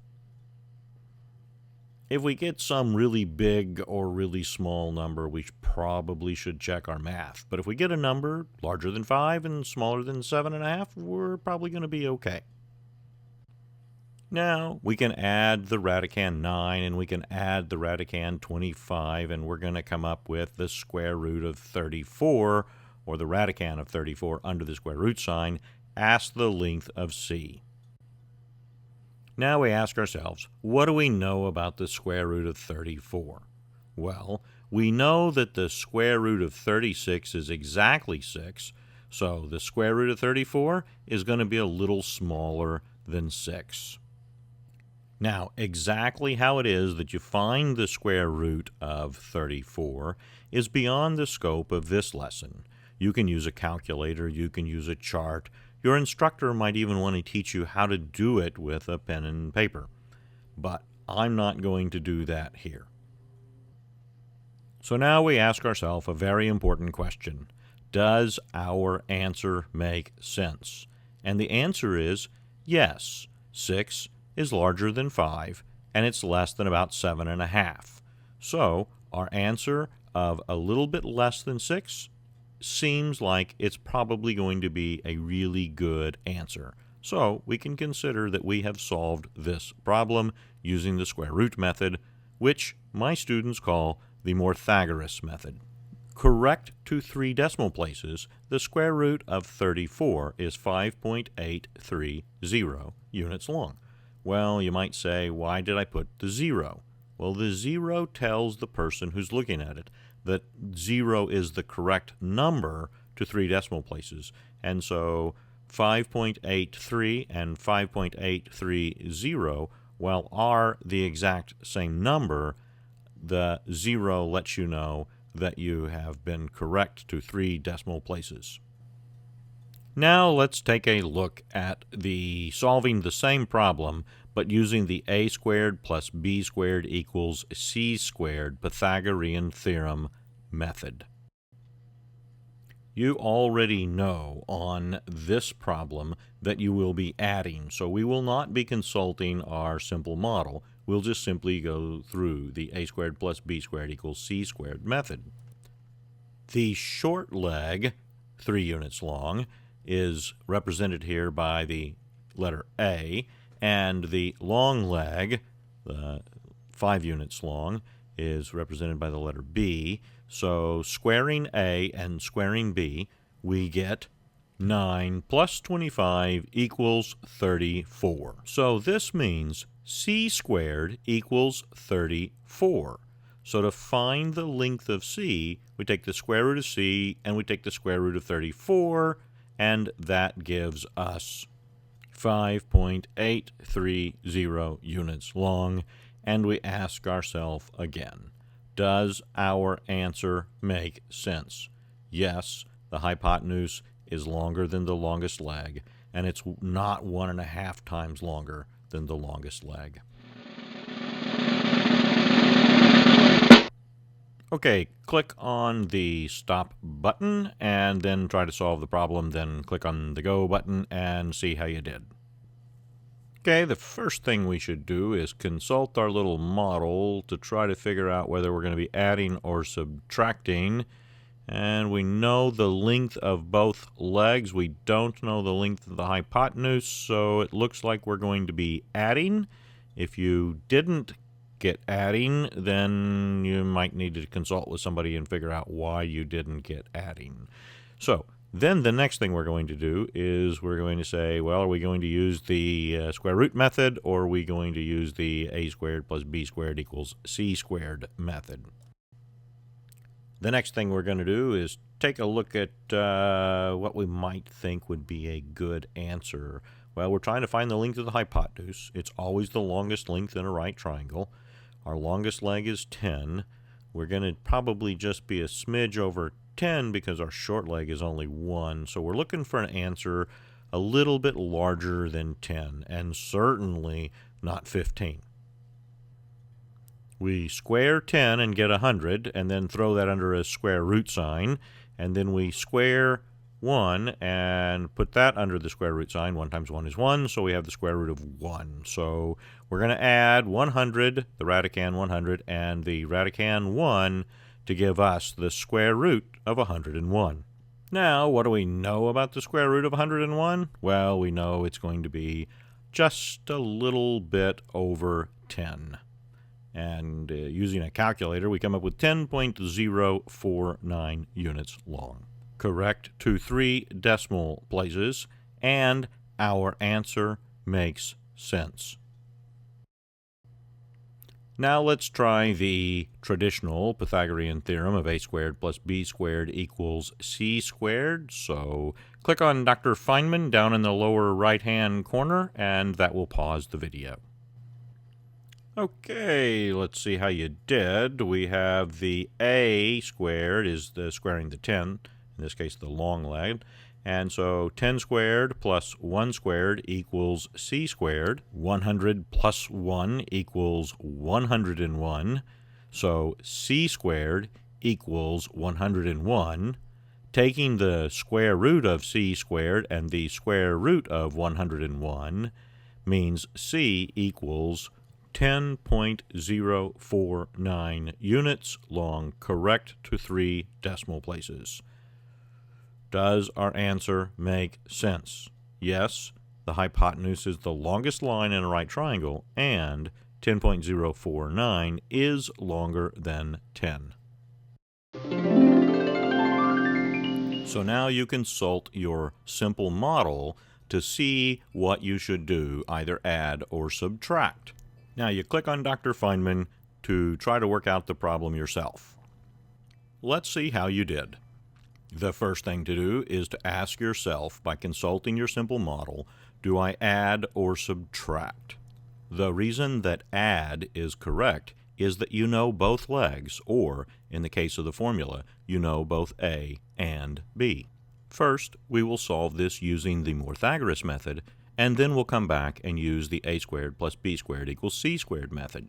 If we get some really big or really small number, we probably should check our math. But if we get a number larger than 5 and smaller than 7.5, we're probably going to be okay. Now, we can add the radicand 9 and we can add the radicand 25, and we're going to come up with the square root of 34, or the radicand of 34 under the square root sign. Ask the length of C. Now we ask ourselves, what do we know about the square root of 34? Well, we know that the square root of 36 is exactly 6, so the square root of 34 is going to be a little smaller than 6. Now, exactly how it is that you find the square root of 34 is beyond the scope of this lesson. You can use a calculator, you can use a chart. Your instructor might even want to teach you how to do it with a pen and paper. But I'm not going to do that here. So now we ask ourselves a very important question. Does our answer make sense? And the answer is yes. 6 is larger than 5, and it's less than about 7.5. So our answer of a little bit less than 6 seems like it's probably going to be a really good answer. So we can consider that we have solved this problem using the square root method, which my students call the Pythagorean method. Correct to 3 decimal places, the square root of 34 is 5.830 units long. Well, you might say, why did I put the 0? Well, the 0 tells the person who's looking at it that 0 is the correct number to 3 decimal places. And so 5.83 and 5.830, while are the exact same number, the 0 lets you know that you have been correct to 3 decimal places. Now let's take a look at solving the same problem, but using the a squared plus b squared equals c squared Pythagorean Theorem method. You already know on this problem that you will be adding, so we will not be consulting our simple model. We'll just simply go through the a squared plus b squared equals c squared method. The short leg, 3 units long, is represented here by the letter A, and the long leg, 5 units long, is represented by the letter B. So squaring A and squaring B, we get 9 plus 25 equals 34. So this means c squared equals 34. So to find the length of c, we take the square root of c and we take the square root of 34, and that gives us 5.830 units long. And we ask ourselves again, does our answer make sense? Yes, the hypotenuse is longer than the longest leg, and it's not 1.5 times longer than the longest leg. Okay, click on the stop button and then try to solve the problem, then click on the go button and see how you did. Okay, the first thing we should do is consult our little model to try to figure out whether we're going to be adding or subtracting. And we know the length of both legs. We don't know the length of the hypotenuse, so it looks like we're going to be adding. If you didn't get adding, then you might need to consult with somebody and figure out why you didn't get adding. So then the next thing we're going to do is we're going to say, well, are we going to use the square root method, or are we going to use the a squared plus b squared equals c squared method? The next thing we're going to do is take a look at what we might think would be a good answer. Well, we're trying to find the length of the hypotenuse. It's always the longest length in a right triangle. Our longest leg is 10. We're going to probably just be a smidge over 10 because our short leg is only 1. So we're looking for an answer a little bit larger than 10, and certainly not 15. We square 10 and get 100, and then throw that under a square root sign, and then we square 1 and put that under the square root sign. 1 times 1 is 1, so we have the square root of 1. So we're going to add 100, the radicand 100, and the radicand 1 to give us the square root of 101. Now, what do we know about the square root of 101? Well, we know it's going to be just a little bit over 10. And using a calculator, we come up with 10.049 units long. Correct to 3 decimal places, and our answer makes sense. Now let's try the traditional Pythagorean theorem of a squared plus b squared equals c squared. So click on Dr. Feynman down in the lower right-hand corner, and that will pause the video. Okay, let's see how you did. We have the a squared is the squaring the 10, in this case the long leg. And so 10 squared plus 1 squared equals c squared. 100 plus 1 equals 101. So c squared equals 101. Taking the square root of c squared and the square root of 101 means c equals 10.049 units long, correct to 3 decimal places. Does our answer make sense? Yes, the hypotenuse is the longest line in a right triangle, and 10.049 is longer than 10. So now you consult your simple model to see what you should do, either add or subtract. Now you click on Dr. Feynman to try to work out the problem yourself. Let's see how you did. The first thing to do is to ask yourself, by consulting your simple model, do I add or subtract? The reason that add is correct is that you know both legs, or, in the case of the formula, you know both A and B. First, we will solve this using the Pythagorean method, and then we'll come back and use the a squared plus b squared equals c squared method.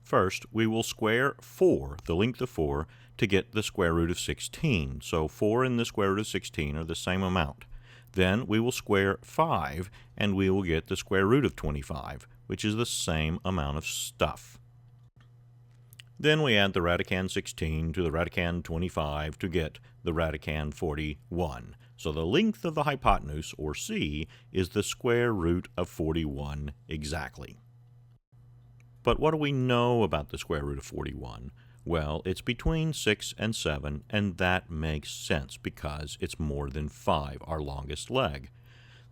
First, we will square 4, the length of 4, to get the square root of 16. So 4 and the square root of 16 are the same amount. Then we will square 5, and we will get the square root of 25, which is the same amount of stuff. Then we add the radicand 16 to the radicand 25 to get the radicand 41. So the length of the hypotenuse, or c, is the square root of 41 exactly. But what do we know about the square root of 41? Well, it's between 6 and 7, and that makes sense because it's more than 5, our longest leg.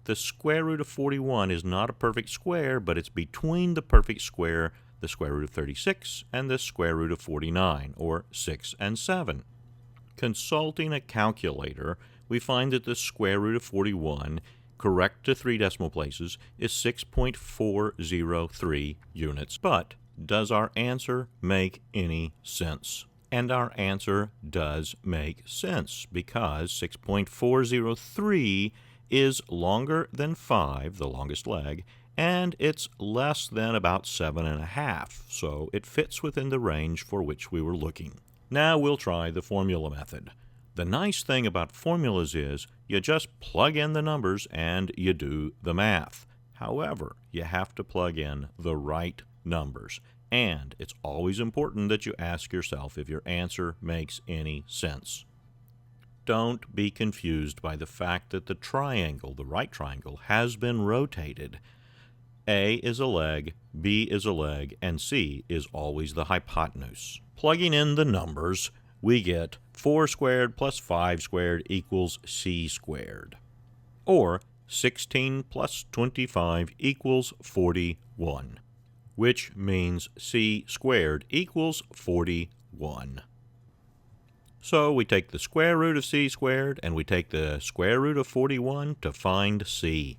The square root of 41 is not a perfect square, but it's between the perfect square, the square root of 36, and the square root of 49, or 6 and 7. Consulting a calculator, we find that the square root of 41, correct to 3 decimal places, is 6.403 units. But does our answer make any sense? And our answer does make sense because 6.403 is longer than 5, the longest leg, and it's less than about 7.5, so it fits within the range for which we were looking. Now we'll try the formula method. The nice thing about formulas is you just plug in the numbers and you do the math. However, you have to plug in the right numbers, and it's always important that you ask yourself if your answer makes any sense. Don't be confused by the fact that the triangle, the right triangle, has been rotated. A is a leg, B is a leg, and C is always the hypotenuse. Plugging in the numbers, we get 4 squared plus 5 squared equals C squared. Or 16 plus 25 equals 41, which means C squared equals 41. So we take the square root of C squared and we take the square root of 41 to find C.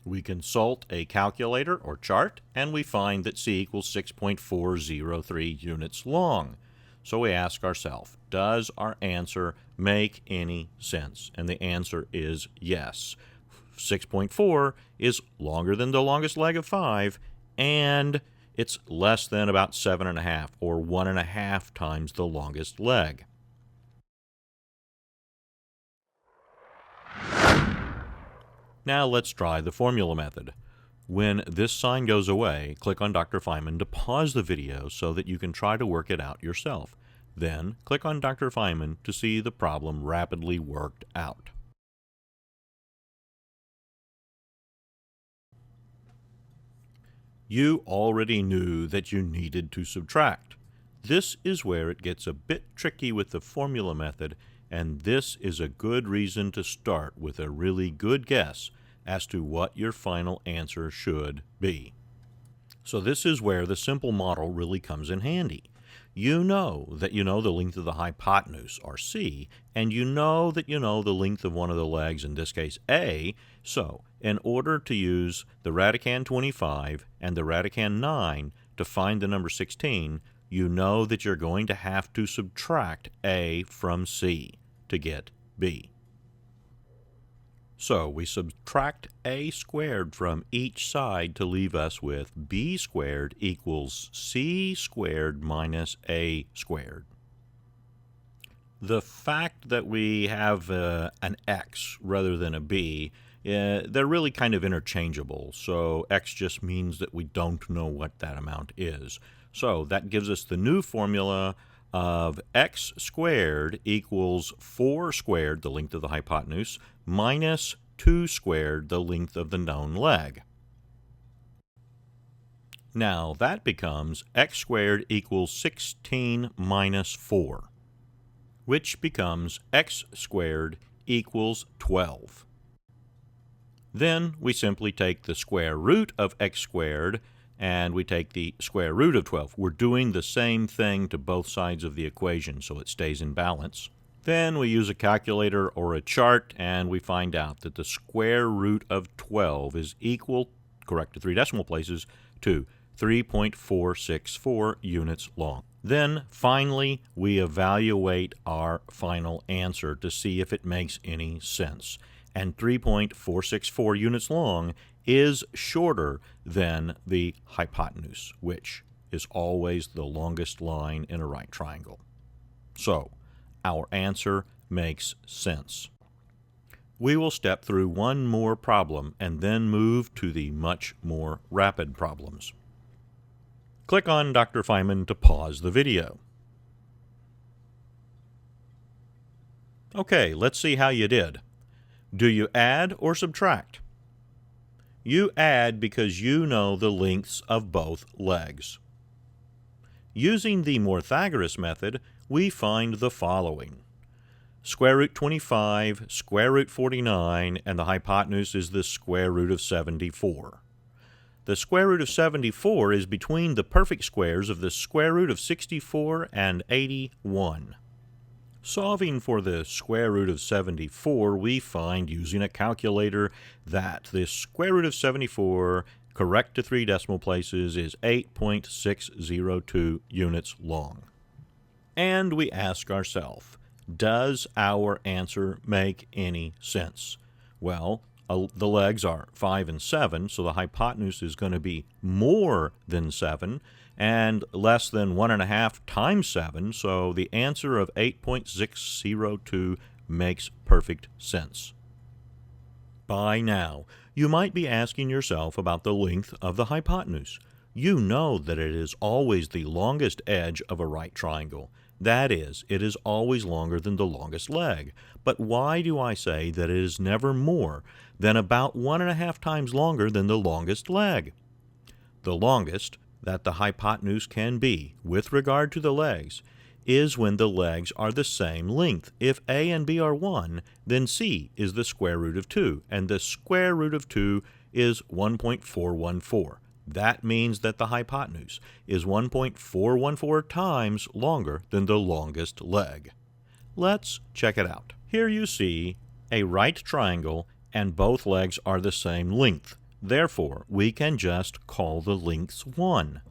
We consult a calculator or chart, and we find that C equals 6.403 units long. So we ask ourselves, does our answer make any sense? And the answer is yes. 6.4 is longer than the longest leg of 5, and it's less than about 7.5, or 1.5 times the longest leg. Now let's try the formula method. When this sign goes away, click on Dr. Feynman to pause the video so that you can try to work it out yourself. Then click on Dr. Feynman to see the problem rapidly worked out. You already knew that you needed to subtract. This is where it gets a bit tricky with the formula method, and this is a good reason to start with a really good guess as to what your final answer should be. So this is where the simple model really comes in handy. You know that you know the length of the hypotenuse, or C, and you know that you know the length of one of the legs, in this case A. So in order to use the radicand 25 and the radicand 9 to find the number 16, you know that you're going to have to subtract A from C to get B. So we subtract A squared from each side to leave us with B squared equals C squared minus A squared. The fact that we have an X rather than a B, they're really kind of interchangeable. So X just means that we don't know what that amount is. So that gives us the new formula of X squared equals 4 squared, the length of the hypotenuse, minus 2 squared, the length of the known leg. Now that becomes X squared equals 16 minus 4, which becomes X squared equals 12. Then we simply take the square root of X squared and we take the square root of 12. We're doing the same thing to both sides of the equation so it stays in balance. Then we use a calculator or a chart and we find out that the square root of 12 is equal, correct to 3 decimal places, to 3.464 units long. Then finally we evaluate our final answer to see if it makes any sense. And 3.464 units long is shorter than the hypotenuse, which is always the longest line in a right triangle. So, our answer makes sense. We will step through one more problem and then move to the much more rapid problems. Click on Dr. Feynman to pause the video. Okay, let's see how you did. Do you add or subtract? You add because you know the lengths of both legs. Using the Pythagorean method, we find the following. Square root 25, square root 49, and the hypotenuse is the square root of 74. The square root of 74 is between the perfect squares of the square root of 64 and 81. Solving for the square root of 74, we find using a calculator that the square root of 74, correct to 3 decimal places, is 8.602 units long. And we ask ourselves, does our answer make any sense? Well, the legs are 5 and 7, so the hypotenuse is going to be more than 7, and less than 1.5 times 7, so the answer of 8.602 makes perfect sense. By now, you might be asking yourself about the length of the hypotenuse. You know that it is always the longest edge of a right triangle. That is, it is always longer than the longest leg. But why do I say that it is never more than about 1.5 times longer than the longest leg? The longest that the hypotenuse can be, with regard to the legs, is when the legs are the same length. If A and B are 1, then C is the square root of 2, and the square root of 2 is 1.414. That means that the hypotenuse is 1.414 times longer than the longest leg. Let's check it out. Here you see a right triangle and both legs are the same length. Therefore, we can just call the lengths 1.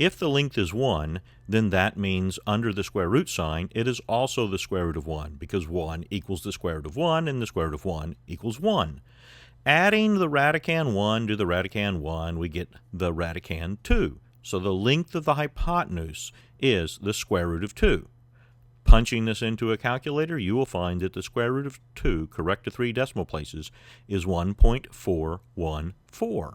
If the length is 1, then that means under the square root sign, it is also the square root of 1, because 1 equals the square root of 1, and the square root of 1 equals 1. Adding the radicand 1 to the radicand 1, we get the radicand 2. So the length of the hypotenuse is the square root of 2. Punching this into a calculator, you will find that the square root of 2, correct to 3 decimal places, is 1.414.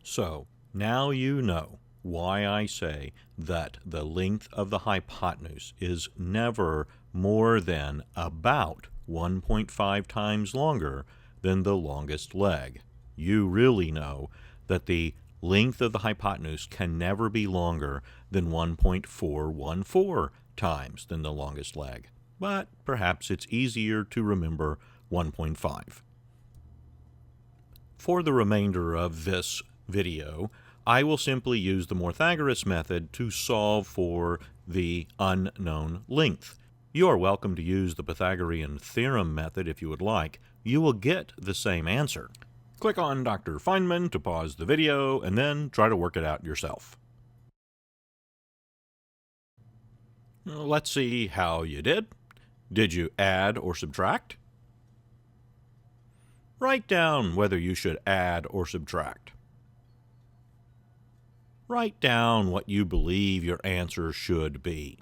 So now you know why I say that the length of the hypotenuse is never more than about 1.5 times longer than the longest leg. You really know that the length of the hypotenuse can never be longer than 1.414 times than the longest leg, but perhaps it's easier to remember 1.5. For the remainder of this video, I will simply use the Pythagorean method to solve for the unknown length. You are welcome to use the Pythagorean Theorem method if you would like. You will get the same answer. Click on Dr. Feynman to pause the video and then try to work it out yourself. Let's see how you did. Did you add or subtract? Write down whether you should add or subtract. Write down what you believe your answer should be.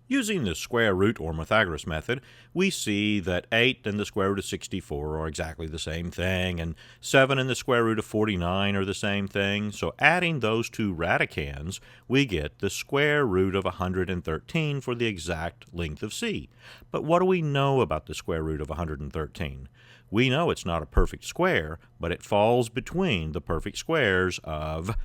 Using the square root or Pythagorean method, we see that 8 and the square root of 64 are exactly the same thing, and 7 and the square root of 49 are the same thing. So adding those two radicands, we get the square root of 113 for the exact length of C. But what do we know about the square root of 113? We know it's not a perfect square, but it falls between the perfect squares of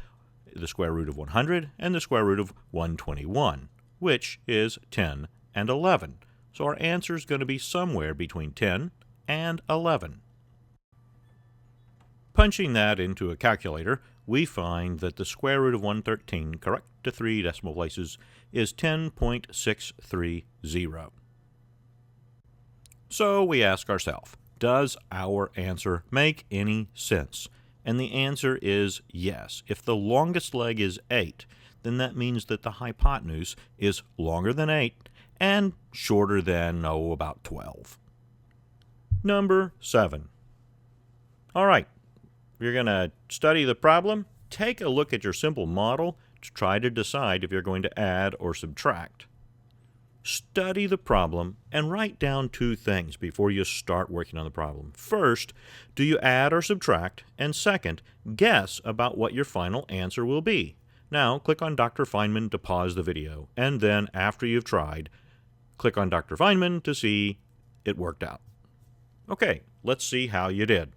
the square root of 100 and the square root of 121. Which is 10 and 11. So our answer is going to be somewhere between 10 and 11. Punching that into a calculator, we find that the square root of 113, correct to 3 decimal places, is 10.630. So we ask ourselves, does our answer make any sense? And the answer is yes. If the longest leg is 8, then that means that the hypotenuse is longer than 8 and shorter than, about 12. Number 7. All right, you're going to study the problem take a look at your simple model to try to decide if you're going to add or subtract. Study the problem and write down two things before you start working on the problem. First, do you add or subtract? And second, guess about what your final answer will be. Now, click on Dr. Feynman to pause the video, and then after you've tried, click on Dr. Feynman to see it worked out. Okay, let's see how you did.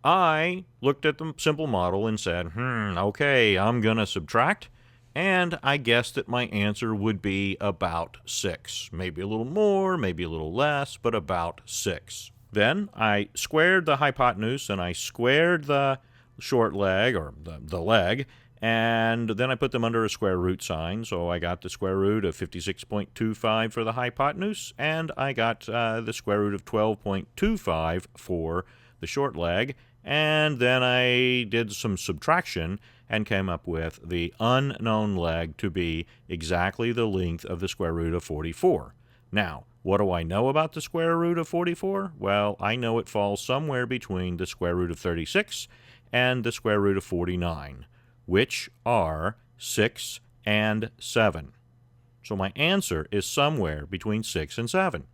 I looked at the simple model and said, okay, I'm going to subtract, and I guessed that my answer would be about 6. Maybe a little more, maybe a little less, but about 6. Then I squared the hypotenuse, and I squared the short leg, or the leg, and then I put them under a square root sign, so I got the square root of 56.25 for the hypotenuse, and I got the square root of 12.25 for the short leg, and then I did some subtraction and came up with the unknown leg to be exactly the length of the square root of 44. Now, what do I know about the square root of 44? Well, I know it falls somewhere between the square root of 36 and the square root of 49, which are 6 and 7. So my answer is somewhere between 6 and 7.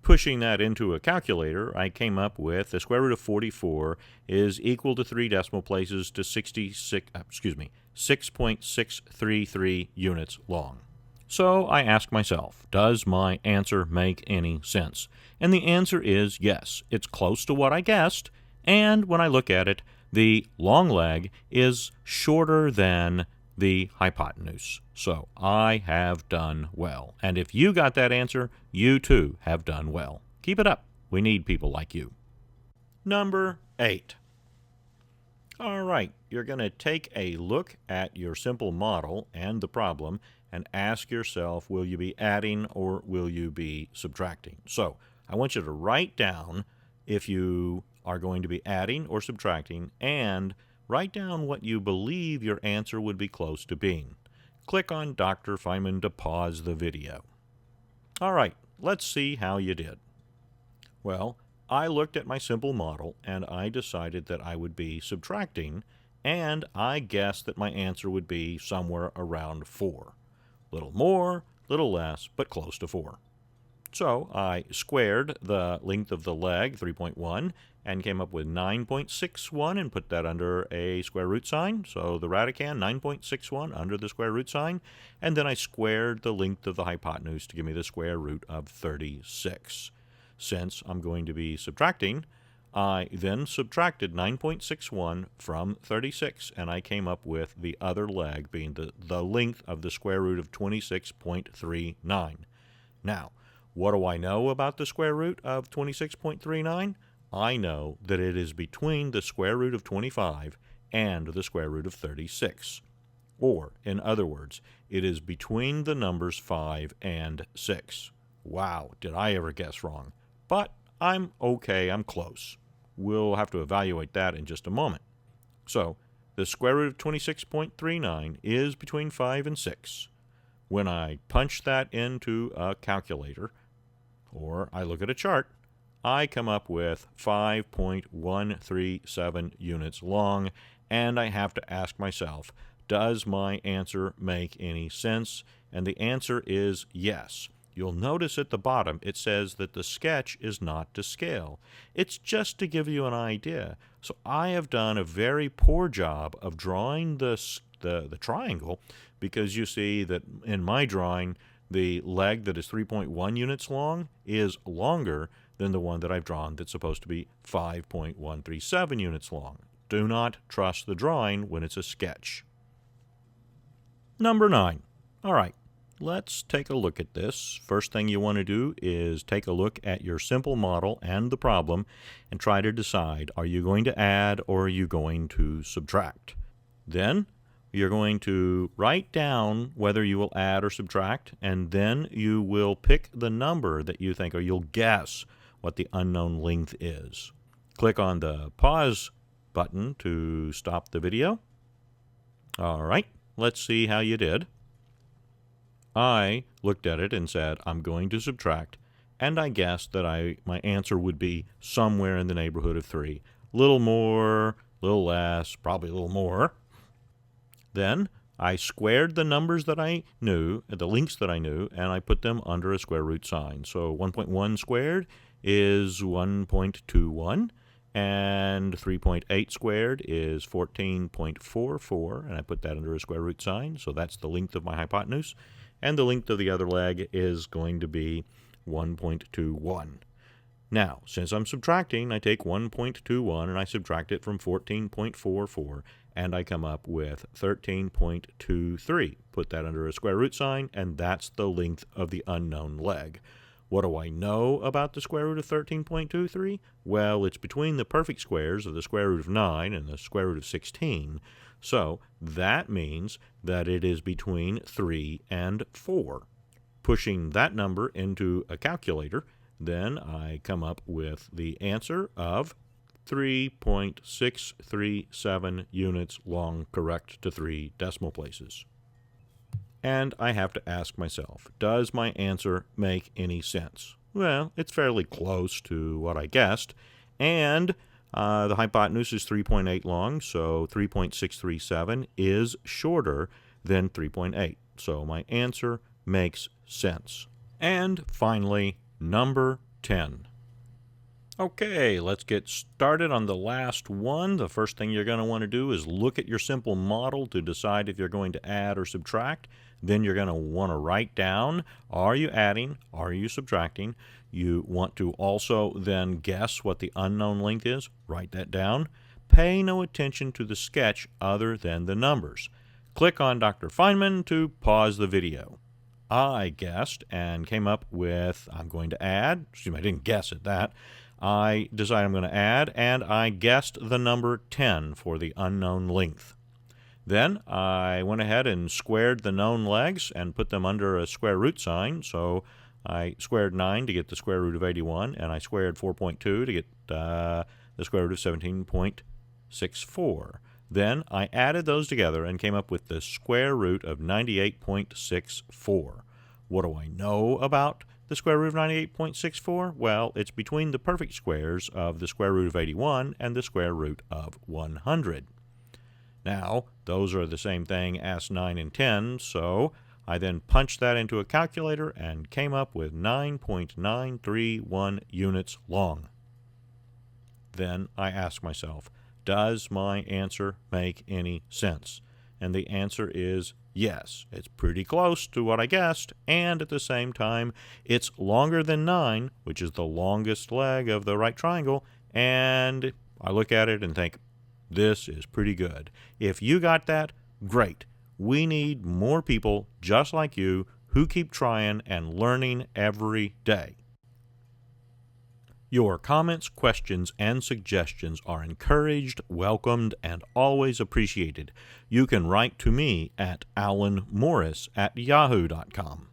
Pushing that into a calculator, I came up with the square root of 44 is equal to 3 decimal places to 6.633 units long. So I ask myself, does my answer make any sense? And the answer is yes. It's close to what I guessed, and when I look at it, the long leg is shorter than the hypotenuse. So I have done well. And if you got that answer, you too have done well. Keep it up. We need people like you. Number 8. All right, you're going to take a look at your simple model and the problem and ask yourself, will you be adding or will you be subtracting? So I want you to write down if you are going to be adding or subtracting, and write down what you believe your answer would be close to being. Click on Dr. Feynman to pause the video. All right, let's see how you did. Well, I looked at my simple model and I decided that I would be subtracting, and I guessed that my answer would be somewhere around 4. Little more, little less, but close to 4. So I squared the length of the leg, 3.1, and came up with 9.61 and put that under a square root sign. So the radicand, 9.61 under the square root sign. And then I squared the length of the hypotenuse to give me the square root of 36. Since I'm going to be subtracting, I then subtracted 9.61 from 36, and I came up with the other leg being the length of the square root of 26.39. Now, what do I know about the square root of 26.39? I know that it is between the square root of 25 and the square root of 36. Or, in other words, it is between the numbers 5 and 6. Wow, did I ever guess wrong? But I'm okay, I'm close. We'll have to evaluate that in just a moment. So, the square root of 26.39 is between 5 and 6. When I punch that into a calculator, or I look at a chart, I come up with 5.137 units long, and I have to ask myself, does my answer make any sense? And the answer is yes. You'll notice at the bottom it says that the sketch is not to scale. It's just to give you an idea. So I have done a very poor job of drawing the triangle, because you see that in my drawing, the leg that is 3.1 units long is longer than the one that I've drawn that's supposed to be 5.137 units long. Do not trust the drawing when it's a sketch. Number 9. All right, let's take a look at this. First thing you want to do is take a look at your simple model and the problem and try to decide, are you going to add or are you going to subtract? Then you're going to write down whether you will add or subtract, and then you will pick the number that you think, or you'll guess what the unknown length is. Click on the pause button to stop the video. All right, let's see how you did. I looked at it and said, I'm going to subtract, and I guessed that my answer would be somewhere in the neighborhood of 3. Little more, a little less, probably a little more. Then I squared the numbers that I knew, the lengths that I knew, and I put them under a square root sign. So 1.1 squared is 1.21, and 3.8 squared is 14.44, and I put that under a square root sign. So that's the length of my hypotenuse, and the length of the other leg is going to be 1.21. Now, since I'm subtracting, I take 1.21 and I subtract it from 14.44, and I come up with 13.23. Put that under a square root sign, and that's the length of the unknown leg. What do I know about the square root of 13.23? Well, it's between the perfect squares of the square root of 9 and the square root of 16, so that means that it is between 3 and 4. Pushing that number into a calculator, then I come up with the answer of 3.637 units long, correct to 3 decimal places. And I have to ask myself, does my answer make any sense? Well, it's fairly close to what I guessed, and the hypotenuse is 3.8 long, so 3.637 is shorter than 3.8. So my answer makes sense. And finally, number 10. Okay, let's get started on the last one. The first thing you're going to want to do is look at your simple model to decide if you're going to add or subtract. Then you're going to want to write down, are you adding, are you subtracting? You want to also then guess what the unknown length is. Write that down. Pay no attention to the sketch other than the numbers. Click on Dr. Feynman to pause the video. I guessed and came up with, I'm going to add, excuse me, I didn't guess at that. I decided I'm going to add, and I guessed the number 10 for the unknown length. Then I went ahead and squared the known legs and put them under a square root sign. So I squared 9 to get the square root of 81, and I squared 4.2 to get the square root of 17.64. Then I added those together and came up with the square root of 98.64. What do I know about the square root of 98.64? Well, it's between the perfect squares of the square root of 81 and the square root of 100. Now, those are the same thing as 9 and 10, so I then punched that into a calculator and came up with 9.931 units long. Then I asked myself, does my answer make any sense? And the answer is yes. It's pretty close to what I guessed, and at the same time, it's longer than 9, which is the longest leg of the right triangle, and I look at it and think, this is pretty good. If you got that, great. We need more people just like you who keep trying and learning every day. Your comments, questions, and suggestions are encouraged, welcomed, and always appreciated. You can write to me at alanmorris@yahoo.com.